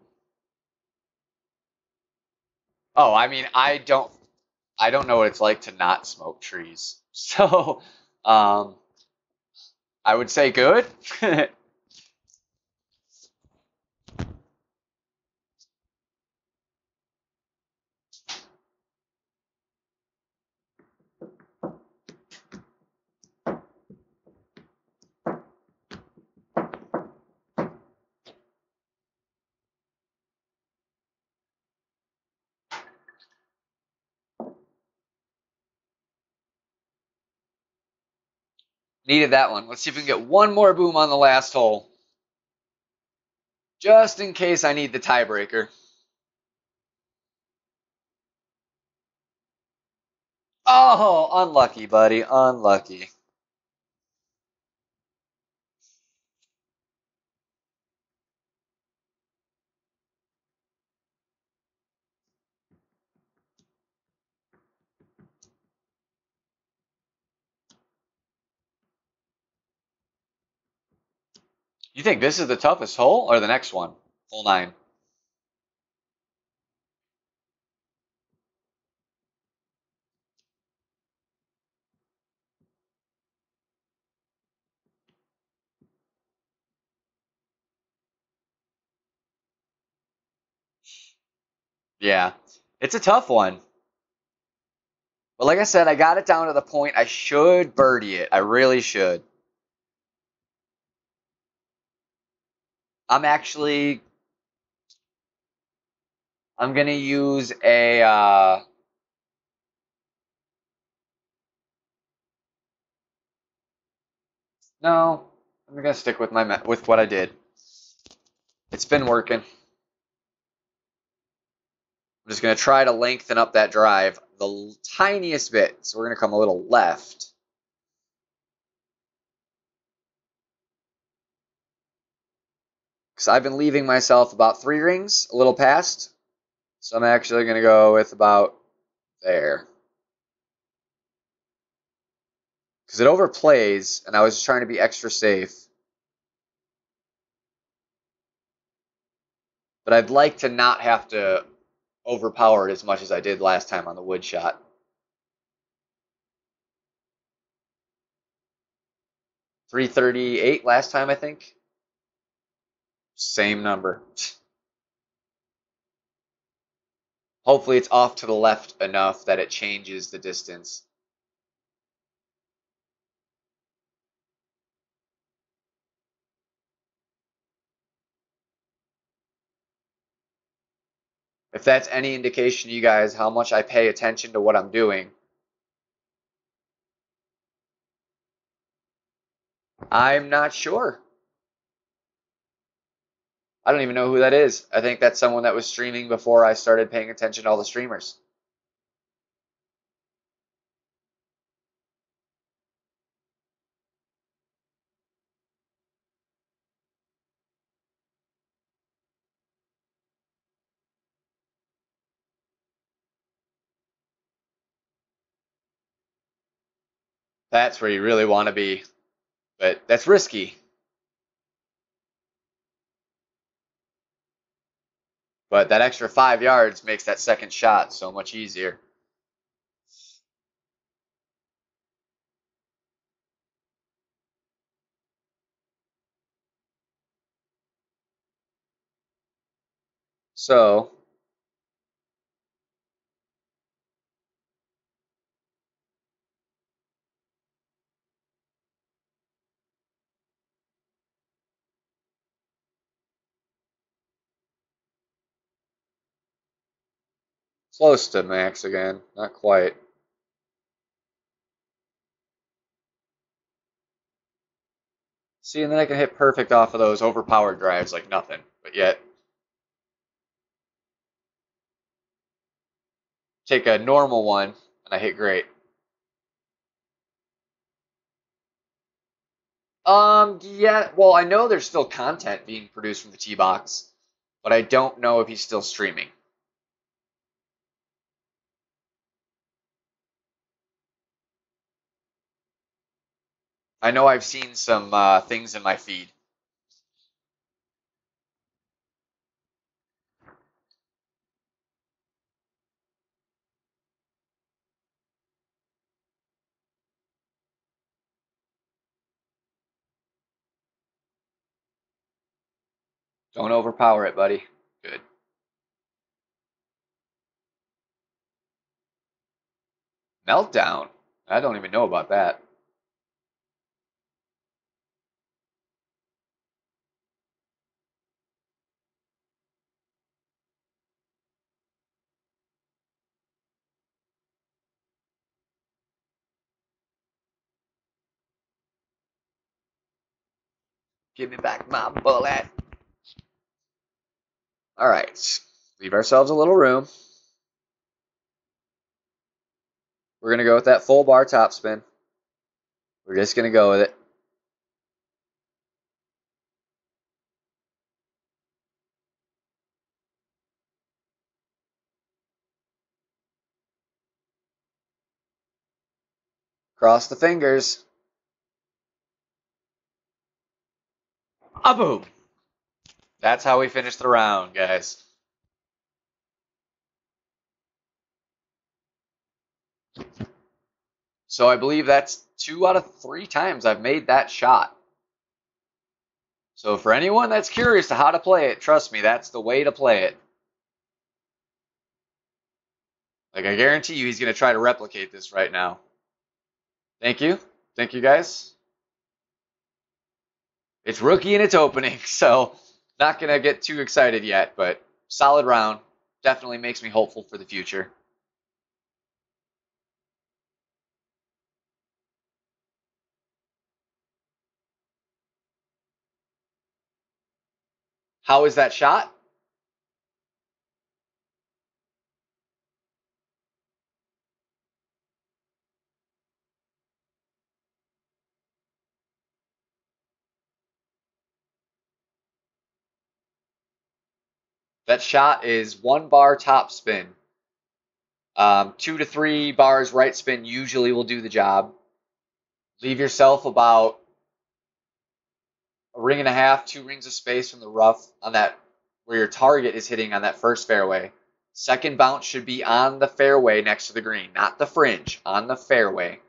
Oh, I mean, I don't know what it's like to not smoke trees. So, um, I would say good. Needed that one. Let's see if we can get one more boom on the last hole. Just in case I need the tiebreaker. Oh, unlucky, buddy. Unlucky. You think this is the toughest hole or the next one? Hole 9. Yeah. It's a tough one. But like I said, I got it down to the point I should birdie it. I really should. I'm going to use a, no, I'm going to stick with with what I did. It's been working. I'm just going to try to lengthen up that drive the tiniest bit. So we're going to come a little left. Because I've been leaving myself about 3 rings, a little past. So I'm actually going to go with about there. because it overplays, and I was just trying to be extra safe. But I'd like to not have to overpower it as much as I did last time on the wood shot. .338 last time, I think. Same number. Hopefully it's off to the left enough that it changes the distance. If that's any indication to you guys how much I pay attention to what I'm doing, I'm not sure. I don't even know who that is. I think that's someone that was streaming before I started paying attention to all the streamers. That's where you really want to be, but that's risky. But that extra 5 yards makes that second shot so much easier. So, close to max again, not quite. See, and then I can hit perfect off of those overpowered drives like nothing, but yet take a normal one and I hit great. Yeah, well, I know there's still content being produced from the tee box, but I don't know if he's still streaming. I know I've seen some things in my feed. Don't overpower it, buddy. Good. Meltdown? I don't even know about that. Give me back my bullet. All right. Leave ourselves a little room. We're going to go with that full bar topspin. We're just going to go with it. Cross the fingers. A-boom. That's how we finish the round, guys. So I believe that's 2 out of 3 times I've made that shot. So for anyone that's curious to how to play it, trust me, that's the way to play it. Like, I guarantee you he's going to try to replicate this right now. Thank you. Thank you, guys. It's rookie and it's opening, so not going to get too excited yet, but solid round. Definitely makes me hopeful for the future. How is that shot? That shot is 1 bar top spin. 2 to 3 bars right spin usually will do the job. Leave yourself about a ring and a half, 2 rings of space from the rough on that where your target is hitting on that first fairway. Second bounce should be on the fairway next to the green, not the fringe, on the fairway.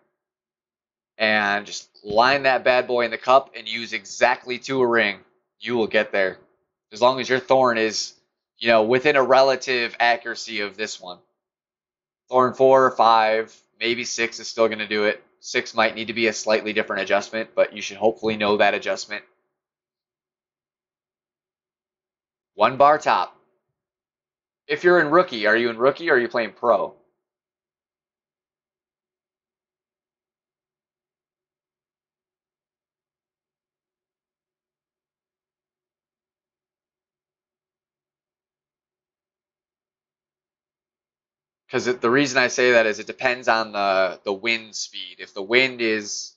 And just line that bad boy in the cup and use exactly to a ring. You will get there. As long as your thorn is, within a relative accuracy of this one. Thorn 4 or 5, maybe 6 is still going to do it. 6 might need to be a slightly different adjustment, but you should hopefully know that adjustment. 1 bar top. If you're in rookie, are you in rookie or are you playing pro? Because the reason I say that is it depends on the wind speed. If the wind is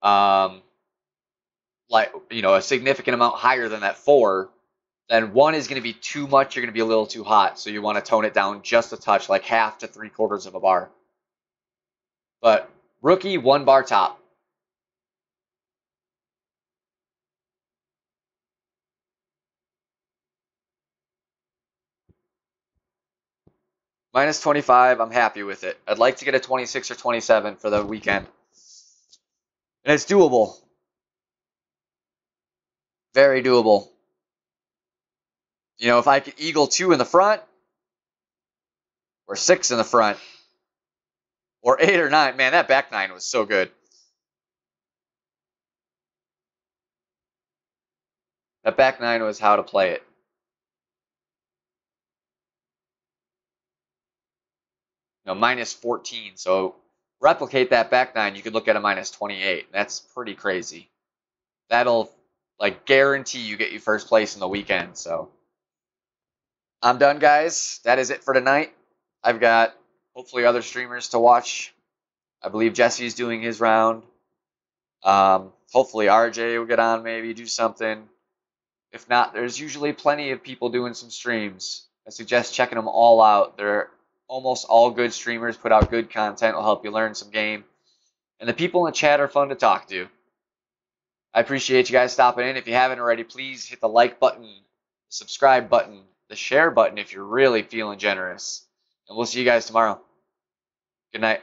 a significant amount higher than that 4, then 1 is going to be too much. You're going to be a little too hot. So you want to tone it down just a touch, like half to 3/4 of a bar. But rookie, 1 bar top. Minus 25, I'm happy with it. I'd like to get a 26 or 27 for the weekend. And it's doable. Very doable. If I could eagle 2 in the front, or 6 in the front, or 8 or 9, man, that back 9 was so good. That back 9 was how to play it. Minus 14. So replicate that back 9, you could look at a minus 28. That's pretty crazy. That'll guarantee you get you first place in the weekend. So I'm done, guys. That is it for tonight. I've got hopefully other streamers to watch. I believe Jesse's doing his round. Hopefully RJ will get on, maybe do something. If not, there's usually plenty of people doing some streams. I suggest checking them all out. They're almost all good streamers, put out good content, will help you learn some game. And the people in the chat are fun to talk to. I appreciate you guys stopping in. If you haven't already, please hit the like button, the subscribe button, the share button if you're really feeling generous. And we'll see you guys tomorrow. Good night.